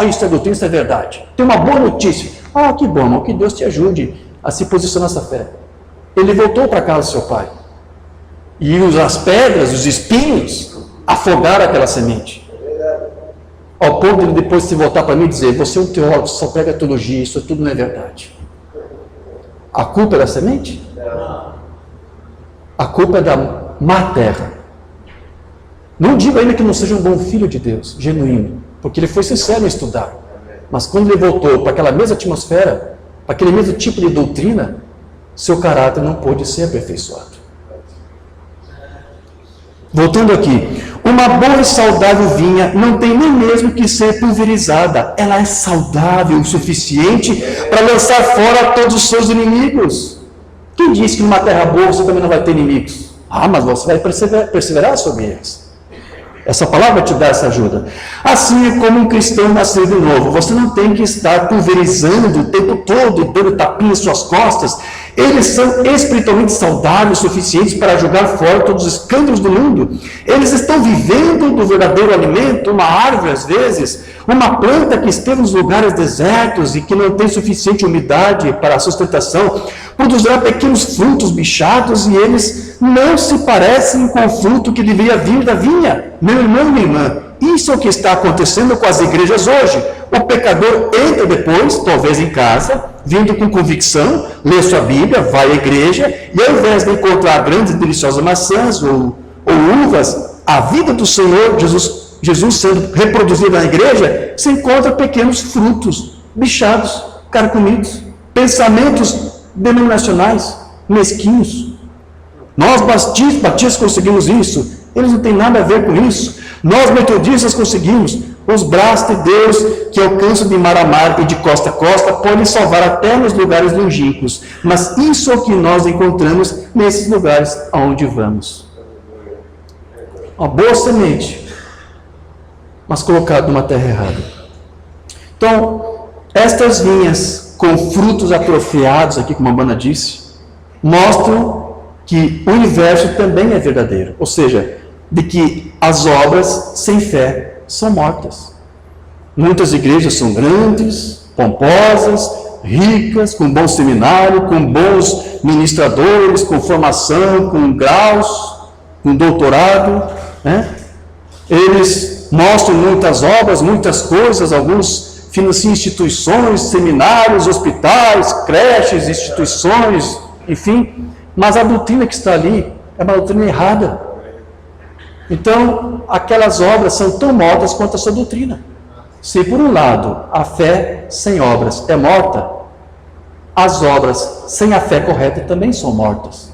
Isso é doutrina, isso é verdade. Tem uma boa notícia. Que bom, irmão, que Deus te ajude a se posicionar nessa fé. Ele voltou para casa do seu pai, e as pedras, os espinhos, afogaram aquela semente. Ao ponto de ele depois se voltar para mim e dizer: você é um teólogo, só prega teologia, isso tudo não é verdade. A culpa é da semente? A culpa é da má terra. Não digo ainda que não seja um bom filho de Deus, genuíno, porque ele foi sincero em estudar. Mas quando ele voltou para aquela mesma atmosfera, para aquele mesmo tipo de doutrina, seu caráter não pôde ser aperfeiçoado. Voltando aqui, uma boa e saudável vinha não tem nem mesmo que ser pulverizada. Ela é saudável o suficiente para lançar fora todos os seus inimigos. Quem disse que numa terra boa você também não vai ter inimigos? Mas você vai perseverar sobre eles. Essa palavra te dá essa ajuda. Assim é como um cristão nascido de novo. Você não tem que estar pulverizando o tempo todo e dando tapinha em suas costas. Eles são espiritualmente saudáveis o suficientes para jogar fora todos os escândalos do mundo. Eles estão vivendo do verdadeiro alimento, uma árvore às vezes, uma planta que esteve nos lugares desertos e que não tem suficiente umidade para a sustentação, produzirá pequenos frutos bichados e eles não se parecem com o fruto que deveria vir da vinha. Meu irmão, minha irmã, isso é o que está acontecendo com as igrejas hoje. O pecador entra depois, talvez em casa, vindo com convicção, lê sua Bíblia, vai à igreja, e ao invés de encontrar grandes e deliciosas maçãs ou uvas, a vida do Senhor Jesus sendo reproduzida na igreja, se encontra pequenos frutos, bichados, carcomidos, pensamentos denominacionais, mesquinhos. Nós batistas conseguimos isso, eles não têm nada a ver com isso. Nós metodistas conseguimos. Os braços de Deus que alcançam de mar a mar e de costa a costa podem salvar até nos lugares longínquos. Mas isso é o que nós encontramos nesses lugares aonde vamos. Uma boa semente, mas colocada numa terra errada. Então, estas vinhas com frutos atrofiados, aqui como a Mabrana disse, mostram que o universo também é verdadeiro. Ou seja, de que as obras sem fé são mortas. Muitas igrejas são grandes, pomposas, ricas, com bom seminário, com bons ministradores, com formação, com graus, com doutorado, né? Eles mostram muitas obras, muitas coisas, alguns financiam instituições, seminários, hospitais, creches, instituições, enfim, mas a doutrina que está ali é uma doutrina errada. Então, aquelas obras são tão mortas quanto a sua doutrina. Se por um lado a fé sem obras é morta, as obras sem a fé correta também são mortas.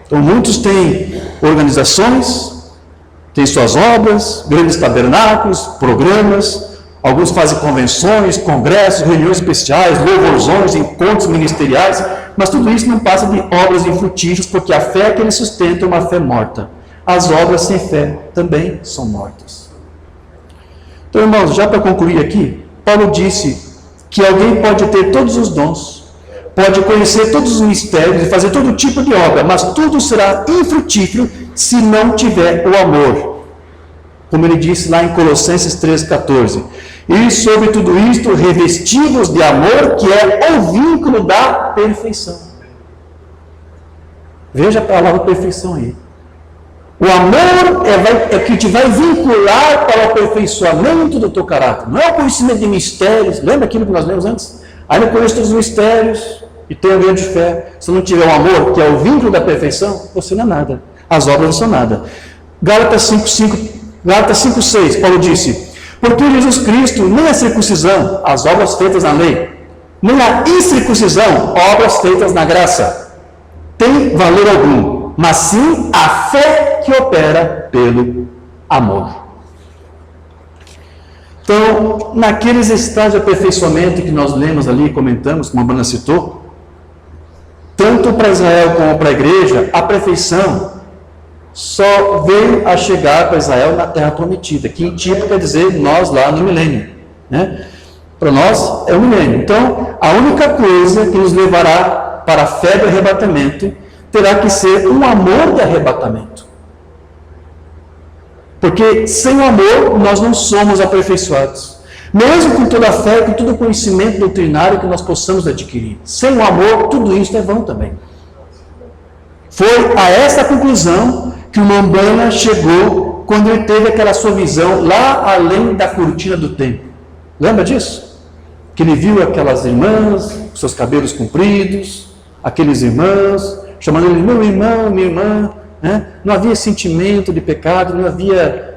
Então muitos têm organizações, têm suas obras, grandes tabernáculos, programas, alguns fazem convenções, congressos, reuniões especiais, louvorzões, encontros ministeriais, mas tudo isso não passa de obras infrutíferas, porque a fé que eles sustentam é uma fé morta. As obras sem fé também são mortas. Então, irmãos, já para concluir aqui, Paulo disse que alguém pode ter todos os dons, pode conhecer todos os mistérios e fazer todo tipo de obra, mas tudo será infrutífero se não tiver o amor. Como ele disse lá em Colossenses 3,14. E sobre tudo isto, revestivos de amor, que é o vínculo da perfeição. Veja a palavra perfeição aí. O amor é que te vai vincular para o aperfeiçoamento do teu caráter. Não é o conhecimento de mistérios. Lembra aquilo que nós lemos antes? Aí eu conheço todos os mistérios e tenho grande fé. Se não tiver o amor, que é o vínculo da perfeição, você não é nada. As obras não são nada. Gálatas 5,6, Paulo disse: porque Jesus Cristo nem a circuncisão, as obras feitas na lei, nem a incircuncisão, obras feitas na graça, tem valor algum, mas sim a fé que opera pelo amor. Então, naqueles estágios de aperfeiçoamento que nós lemos ali, comentamos, como a Bruna citou, tanto para Israel como para a igreja, a perfeição só veio a chegar para Israel na terra prometida, que em tipo quer dizer nós lá no milênio, né? Para nós é o milênio. Então, a única coisa que nos levará para a fé do arrebatamento terá que ser um amor de arrebatamento. Porque sem o amor nós não somos aperfeiçoados. Mesmo com toda a fé, com todo o conhecimento doutrinário que nós possamos adquirir. Sem o amor, tudo isso é vão também. Foi a essa conclusão que o Umbanda chegou quando ele teve aquela sua visão lá além da cortina do templo. Lembra disso? Que ele viu aquelas irmãs, com seus cabelos compridos, aqueles irmãos, chamando ele meu irmão, minha irmã, né? Não havia sentimento de pecado, não havia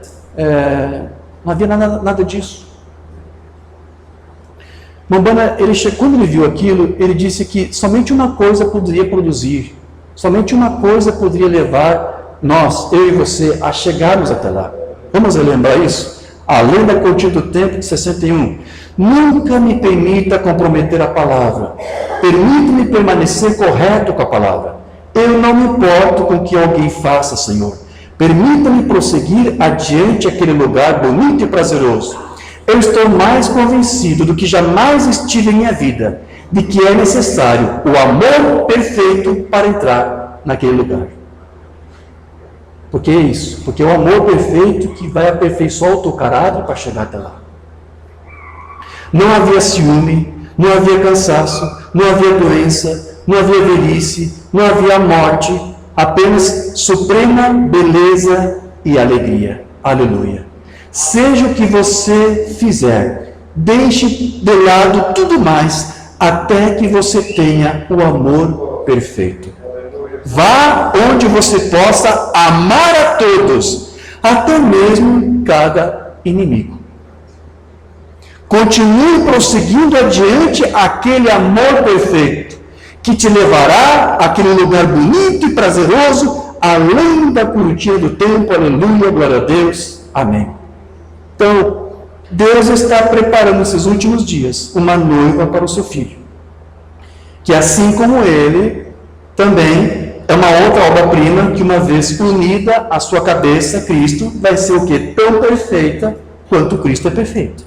nada disso. Umbanda, quando ele viu aquilo, ele disse que somente uma coisa poderia produzir, somente uma coisa poderia levar nós, eu e você, a chegarmos até lá. Vamos relembrar isso? Além da cortina do templo de 61. Nunca me permita comprometer a palavra. Permita-me permanecer correto com a palavra. Eu não me importo com o que alguém faça, Senhor. Permita-me prosseguir adiante aquele lugar bonito e prazeroso. Eu estou mais convencido do que jamais estive em minha vida, de que é necessário o amor perfeito para entrar naquele lugar. Por que isso? Porque é o amor perfeito que vai aperfeiçoar o teu caráter para chegar até lá. Não havia ciúme, não havia cansaço, não havia doença, não havia velhice, não havia morte, apenas suprema beleza e alegria. Aleluia. Seja o que você fizer, deixe de lado tudo mais, até que você tenha o amor perfeito. Vá onde você possa amar a todos, até mesmo cada inimigo. Continue prosseguindo adiante aquele amor perfeito, que te levará àquele lugar bonito e prazeroso, além da cortina do templo. Aleluia, glória a Deus, amém. Então, Deus está preparando nesses últimos dias uma noiva para o seu filho, que assim como ele, também é uma outra obra-prima que, uma vez unida à sua cabeça, Cristo, vai ser o quê? Tão perfeita quanto Cristo é perfeito.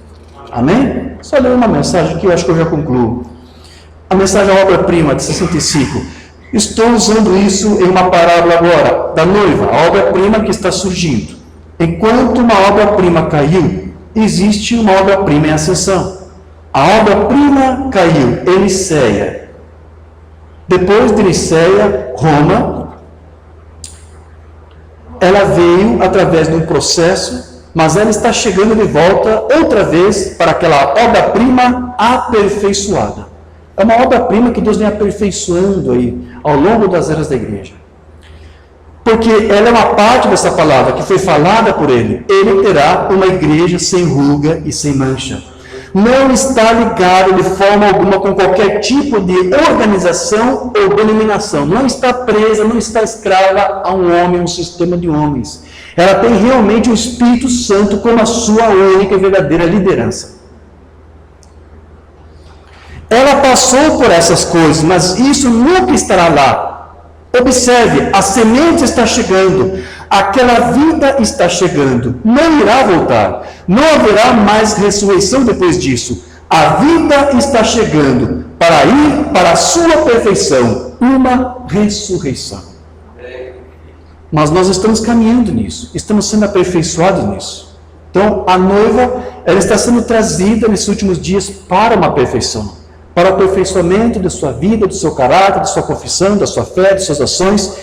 Amém? Só ler uma mensagem que eu acho que eu já concluo. A mensagem obra-prima de 65. Estou usando isso em uma parábola agora, da noiva, a obra-prima que está surgindo. Enquanto uma obra-prima caiu, existe uma obra-prima em ascensão. A obra-prima caiu em Niceia. Depois de Niceia, Roma, ela veio através de um processo, mas ela está chegando de volta outra vez para aquela obra-prima aperfeiçoada. É uma obra-prima que Deus vem aperfeiçoando aí ao longo das eras da igreja. Porque ela é uma parte dessa palavra que foi falada por ele. Ele terá uma igreja sem ruga e sem mancha. Não está ligado de forma alguma com qualquer tipo de organização ou denominação. Não está presa, não está escrava a um homem, a um sistema de homens. Ela tem realmente o Espírito Santo como a sua única e verdadeira liderança. Ela passou por essas coisas, mas isso nunca estará lá. Observe, a semente está chegando, aquela vida está chegando, não irá voltar, não haverá mais ressurreição depois disso. A vida está chegando para ir para a sua perfeição, uma ressurreição. Mas nós estamos caminhando nisso, estamos sendo aperfeiçoados nisso. Então, a noiva, ela está sendo trazida nesses últimos dias para uma perfeição. Para o aperfeiçoamento da sua vida, do seu caráter, da sua confissão, da sua fé, das suas ações.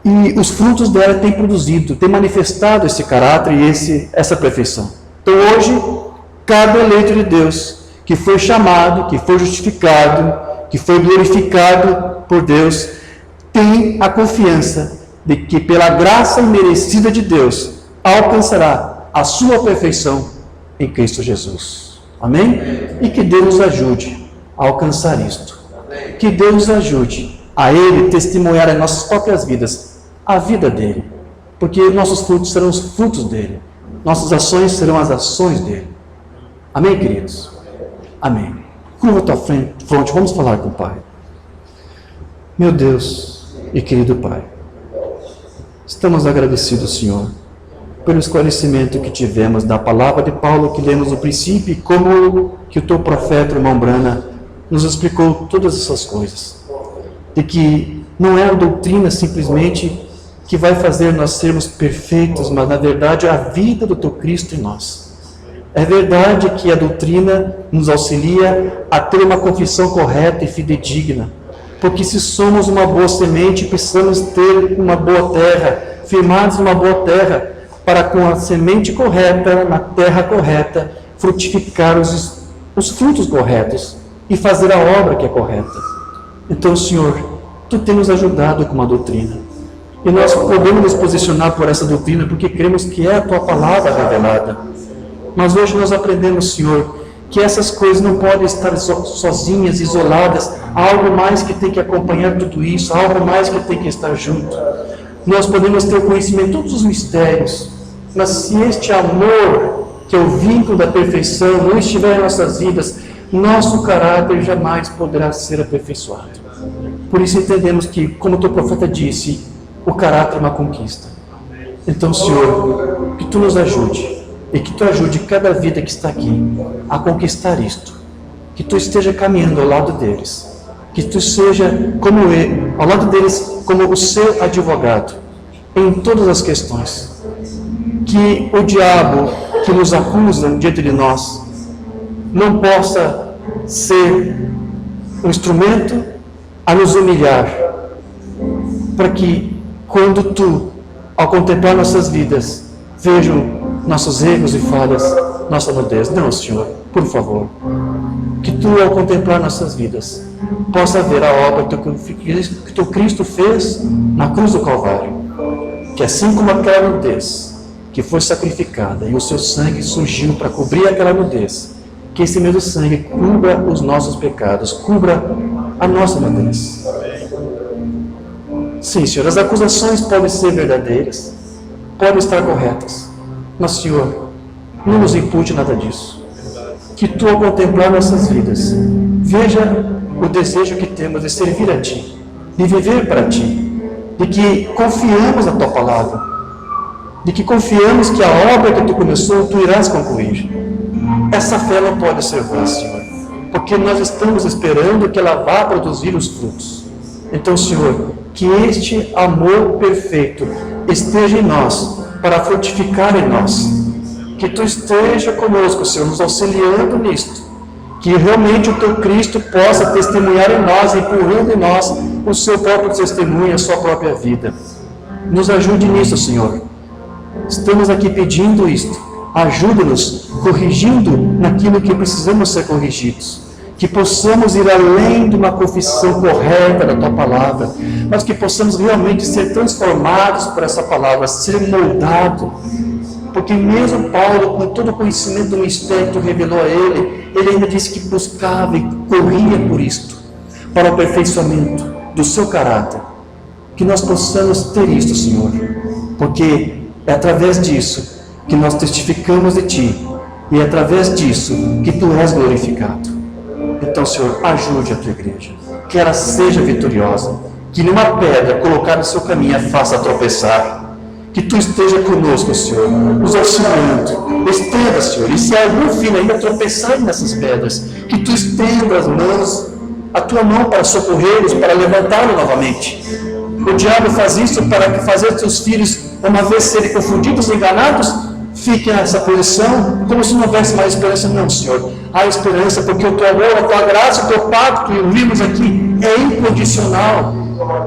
E os frutos dela têm produzido, têm manifestado esse caráter e essa perfeição. Então hoje, cada eleito de Deus, que foi chamado, que foi justificado, que foi glorificado por Deus, tem a confiança de que pela graça imerecida de Deus, alcançará a sua perfeição em Cristo Jesus. Amém? E que Deus nos ajude a alcançar isto. Que Deus nos ajude a Ele testemunhar em nossas próprias vidas a vida dEle. Porque nossos frutos serão os frutos dEle. Nossas ações serão as ações dEle. Amém, queridos? Amém. Curva a tua fronte, vamos falar com o Pai. Meu Deus e querido Pai, estamos agradecidos, Senhor, pelo esclarecimento que tivemos da palavra de Paulo que lemos no princípio, como que o teu profeta, irmão Brana, nos explicou todas essas coisas. De que não é a doutrina simplesmente que vai fazer nós sermos perfeitos, mas na verdade é a vida do teu Cristo em nós. É verdade que a doutrina nos auxilia a ter uma confissão correta e fidedigna, porque se somos uma boa semente, precisamos ter uma boa terra, firmados numa boa terra, para com a semente correta, na terra correta, frutificar os frutos corretos e fazer a obra que é correta. Então, Senhor, Tu tem nos ajudado com uma doutrina. E nós podemos nos posicionar por essa doutrina, porque cremos que é a Tua palavra revelada. Mas hoje nós aprendemos, Senhor, que essas coisas não podem estar sozinhas, isoladas. Há algo mais que tem que acompanhar tudo isso, há algo mais que tem que estar junto. Nós podemos ter conhecimento de todos os mistérios, mas se este amor, que é o vínculo da perfeição, não estiver em nossas vidas, nosso caráter jamais poderá ser aperfeiçoado. Por isso entendemos que, como o teu profeta disse, o caráter é uma conquista. Então, Senhor, que Tu nos ajude, e que Tu ajude cada vida que está aqui a conquistar isto. Que Tu esteja caminhando ao lado deles. Que Tu seja como ele, ao lado deles, como o seu advogado, em todas as questões. Que o diabo que nos acusa diante de nós não possa ser um instrumento a nos humilhar, para que quando Tu, ao contemplar nossas vidas, vejam nossos erros e falhas, nossa nudez. Não, Senhor, por favor, que Tu, ao contemplar nossas vidas, possa ver a obra que Teu Cristo fez na cruz do Calvário, que assim como aquela nudez que foi sacrificada e o Seu sangue surgiu para cobrir aquela nudez, que esse mesmo sangue cubra os nossos pecados, cubra a nossa nudez. Sim, Senhor, as acusações podem ser verdadeiras, podem estar corretas, mas, Senhor, não nos impute nada disso. Que Tu, ao contemplar nossas vidas, veja o desejo que temos de servir a Ti, de viver para Ti, de que confiamos na Tua palavra, de que confiamos que a obra que Tu começou, Tu irás concluir. Essa fé não pode ser vã, Senhor, porque nós estamos esperando que ela vá produzir os frutos. Então, Senhor, que este amor perfeito esteja em nós, para frutificar em nós. Que Tu esteja conosco, Senhor, nos auxiliando nisto. que realmente o teu Cristo possa testemunhar em nós, empurrando em nós o seu próprio testemunho, a sua própria vida. Nos ajude nisso, Senhor. Estamos aqui pedindo isto. Ajuda-nos, corrigindo naquilo que precisamos ser corrigidos. Que possamos ir além de uma confissão correta da Tua Palavra, mas que possamos realmente ser transformados por essa Palavra, ser moldados. Porque mesmo Paulo, com todo o conhecimento do mistério que Tu revelou a ele ainda disse que buscava e corria por isto, para o aperfeiçoamento do seu caráter. Que nós possamos ter isto, Senhor, porque é através disso que nós testificamos de Ti, e é através disso que Tu és glorificado. Então, Senhor, ajude a Tua igreja, que ela seja vitoriosa, que nenhuma pedra colocada no seu caminho a faça tropeçar. Que Tu esteja conosco, Senhor, nos auxiliando. Estenda, Senhor, e se algum filho ainda tropeçar nessas pedras, que Tu estenda as mãos, a Tua mão para socorrê-los, para levantá-los novamente. O diabo faz isso para que fazer Teus filhos, uma vez serem confundidos e enganados, fiquem nessa posição, como se não houvesse mais esperança. Não, Senhor, há esperança, porque o Teu amor, a Tua graça, o Teu pacto, e ouvimos aqui, é incondicional.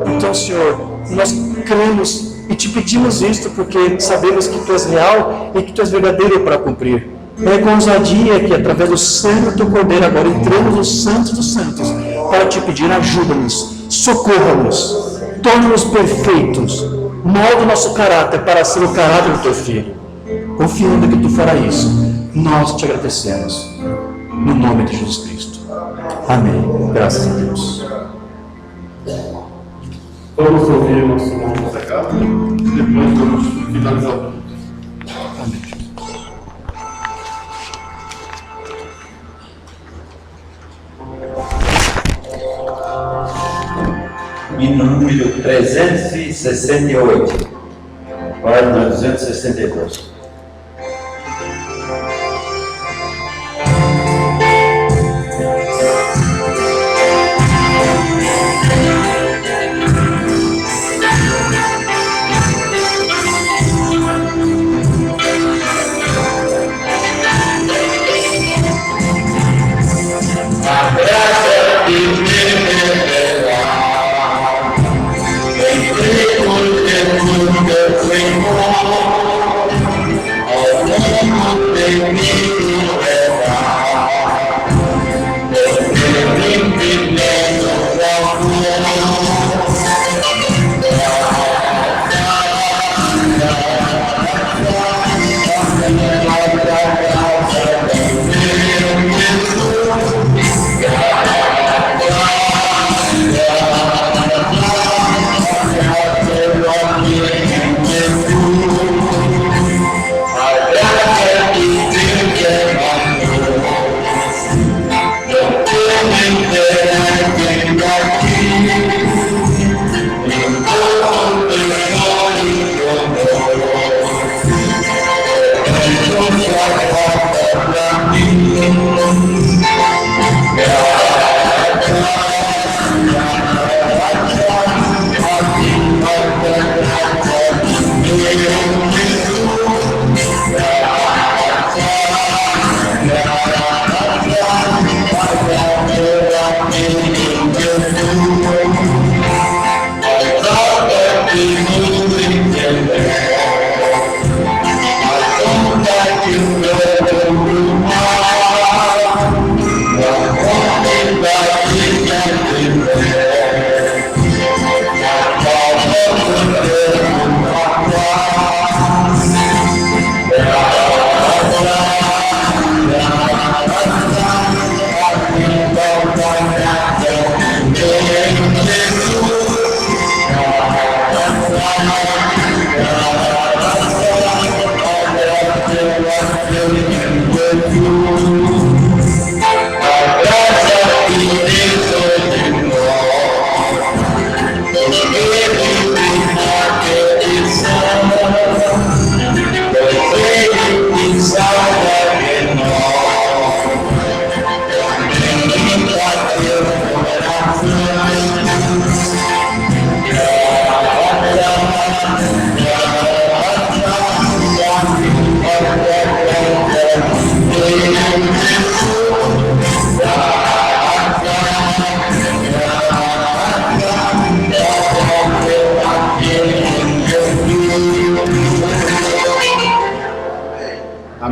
Então, Senhor, nós cremos e Te pedimos isto, porque sabemos que Tu és real e que Tu és verdadeiro para cumprir. É com ousadia que, através do sangue do Teu Cordeiro, agora entramos no Santos dos Santos, para Te pedir, ajuda-nos, socorra-nos, torna-nos perfeitos, molda o nosso caráter para ser o caráter do Teu Filho. Confiando que Tu farás isso, nós Te agradecemos. No nome de Jesus Cristo. Amém. Graças a Deus. Vamos ouvir o nosso irmão José Carlos e depois vamos finalizar o culto. Amém. Hino número 368, página 262.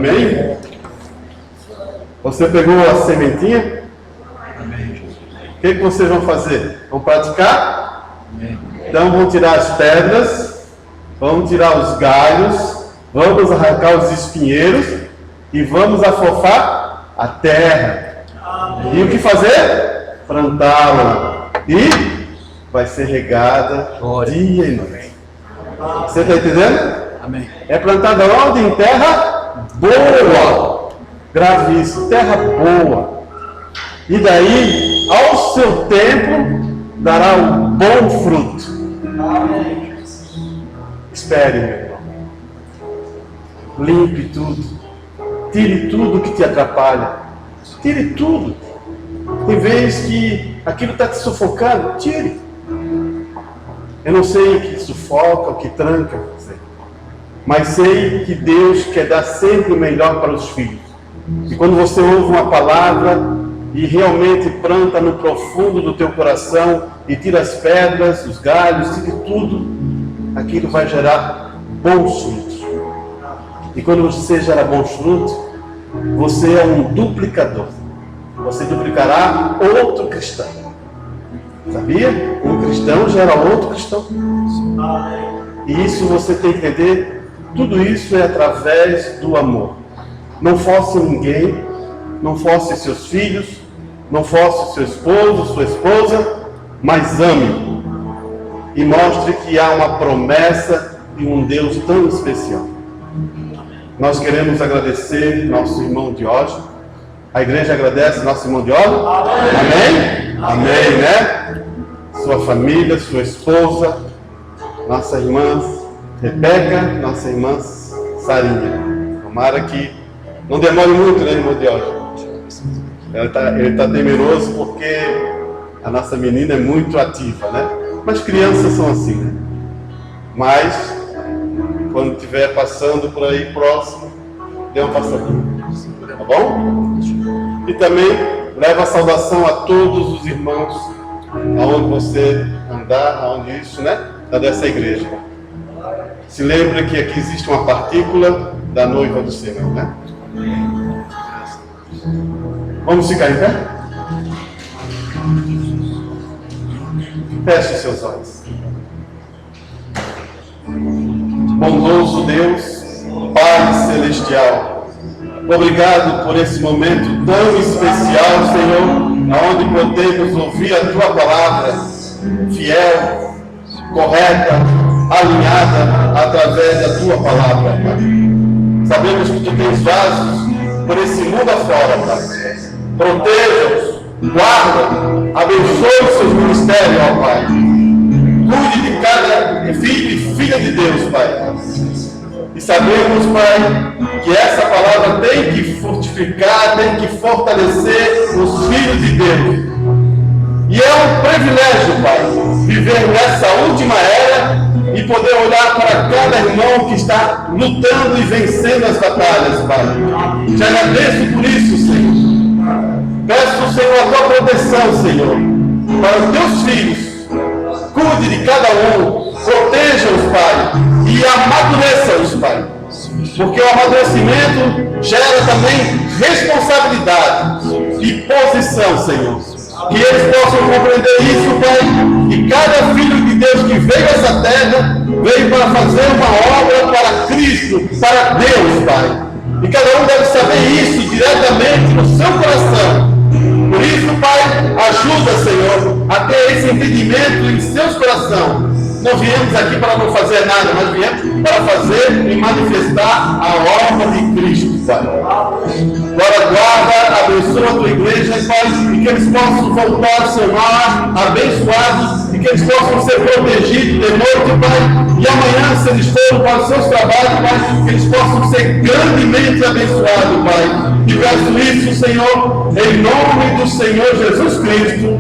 Amém? Você pegou a sementinha? O que vocês vão fazer? Vão praticar? Então vão tirar as pedras, vamos tirar os galhos, vamos arrancar os espinheiros e vamos afofar a terra. E o que fazer? Plantá-la. E vai ser regada dia e noite. Você está entendendo? Amém. É plantada onde? Em terra boa. Grave isso, terra boa. E daí, ao seu tempo, dará um bom fruto. Espere, meu irmão. Limpe tudo. Tire tudo que te atrapalha. Tire tudo. Tem vezes que aquilo está te sufocando. Tire. Eu não sei o que sufoca, o que tranca você. Mas sei que Deus quer dar sempre o melhor para os filhos. E quando você ouve uma palavra e realmente planta no profundo do teu coração e tira as pedras, os galhos, tira tudo, aquilo vai gerar bons frutos. E quando você gera bons frutos, você é um duplicador. Você duplicará outro cristão. Sabia? Um cristão gera outro cristão. E isso você tem que entender. Tudo isso é através do amor. Não force ninguém, não force seus filhos, não force seu esposo, sua esposa, mas ame. E mostre que há uma promessa de um Deus tão especial. Nós queremos agradecer nosso irmão Diógenes. A igreja agradece nosso irmão Diógenes. Amém? Amém, né? Sua família, sua esposa, nossa irmã Rebeca, nossa irmã Sarinha. Tomara que não demore muito, né, irmão Diógenes? Ele está temeroso porque a nossa menina é muito ativa, né? Mas crianças são assim, né? Mas, quando estiver passando por aí próximo, dê uma passadinha. Tá bom? E também leva a saudação a todos os irmãos, aonde você andar, aonde isso, né? Dessa igreja. Se lembra que aqui existe uma partícula da noiva do Senhor, né? Vamos ficar em pé? Feche os seus olhos. Bondoso Deus, Pai Celestial, obrigado por esse momento tão especial, Senhor, onde podemos ouvir a Tua palavra fiel, correta, alinhada através da Tua palavra, Pai. Sabemos que Tu tens vasos por esse mundo afora, Pai. Proteja-os, guarda, abençoe os seus ministérios, ó Pai. Cuide de cada filho e filha de Deus, Pai. E sabemos, Pai, que essa palavra tem que fortificar, tem que fortalecer os filhos de Deus. E é um privilégio, Pai, viver nessa última era e poder olhar para cada irmão que está lutando e vencendo as batalhas, Pai. Te agradeço por isso, Senhor. Peço, Senhor, a Tua proteção, Senhor, para os Teus filhos. Cuide de cada um, proteja-os, Pai, e amadureça-os, Pai. Porque o amadurecimento gera também responsabilidade e posição, Senhor. Que eles possam compreender isso, Pai, que cada filho de Deus que veio a essa terra, veio para fazer uma obra para Cristo, para Deus, Pai. E cada um deve saber isso diretamente no seu coração. Por isso, Pai, ajuda, Senhor, a ter esse entendimento em seus corações. Não viemos aqui para não fazer nada, mas viemos para fazer e manifestar a obra de Cristo, Pai. Agora guarda, abençoa a Tua igreja, Pai, e que eles possam voltar ao seu lar abençoados, e que eles possam ser protegidos de noite, Pai, e amanhã, se eles forem para os seus trabalhos, Pai, que eles possam ser grandemente abençoados, Pai. E peço isso, Senhor, em nome do Senhor Jesus Cristo.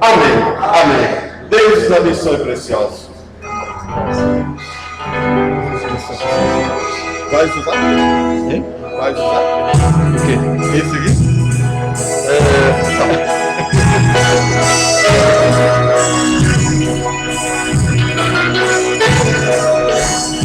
Amém. Amém. Deus os abençoe, preciosos. Vai usar? Vai usar? O quê? Esse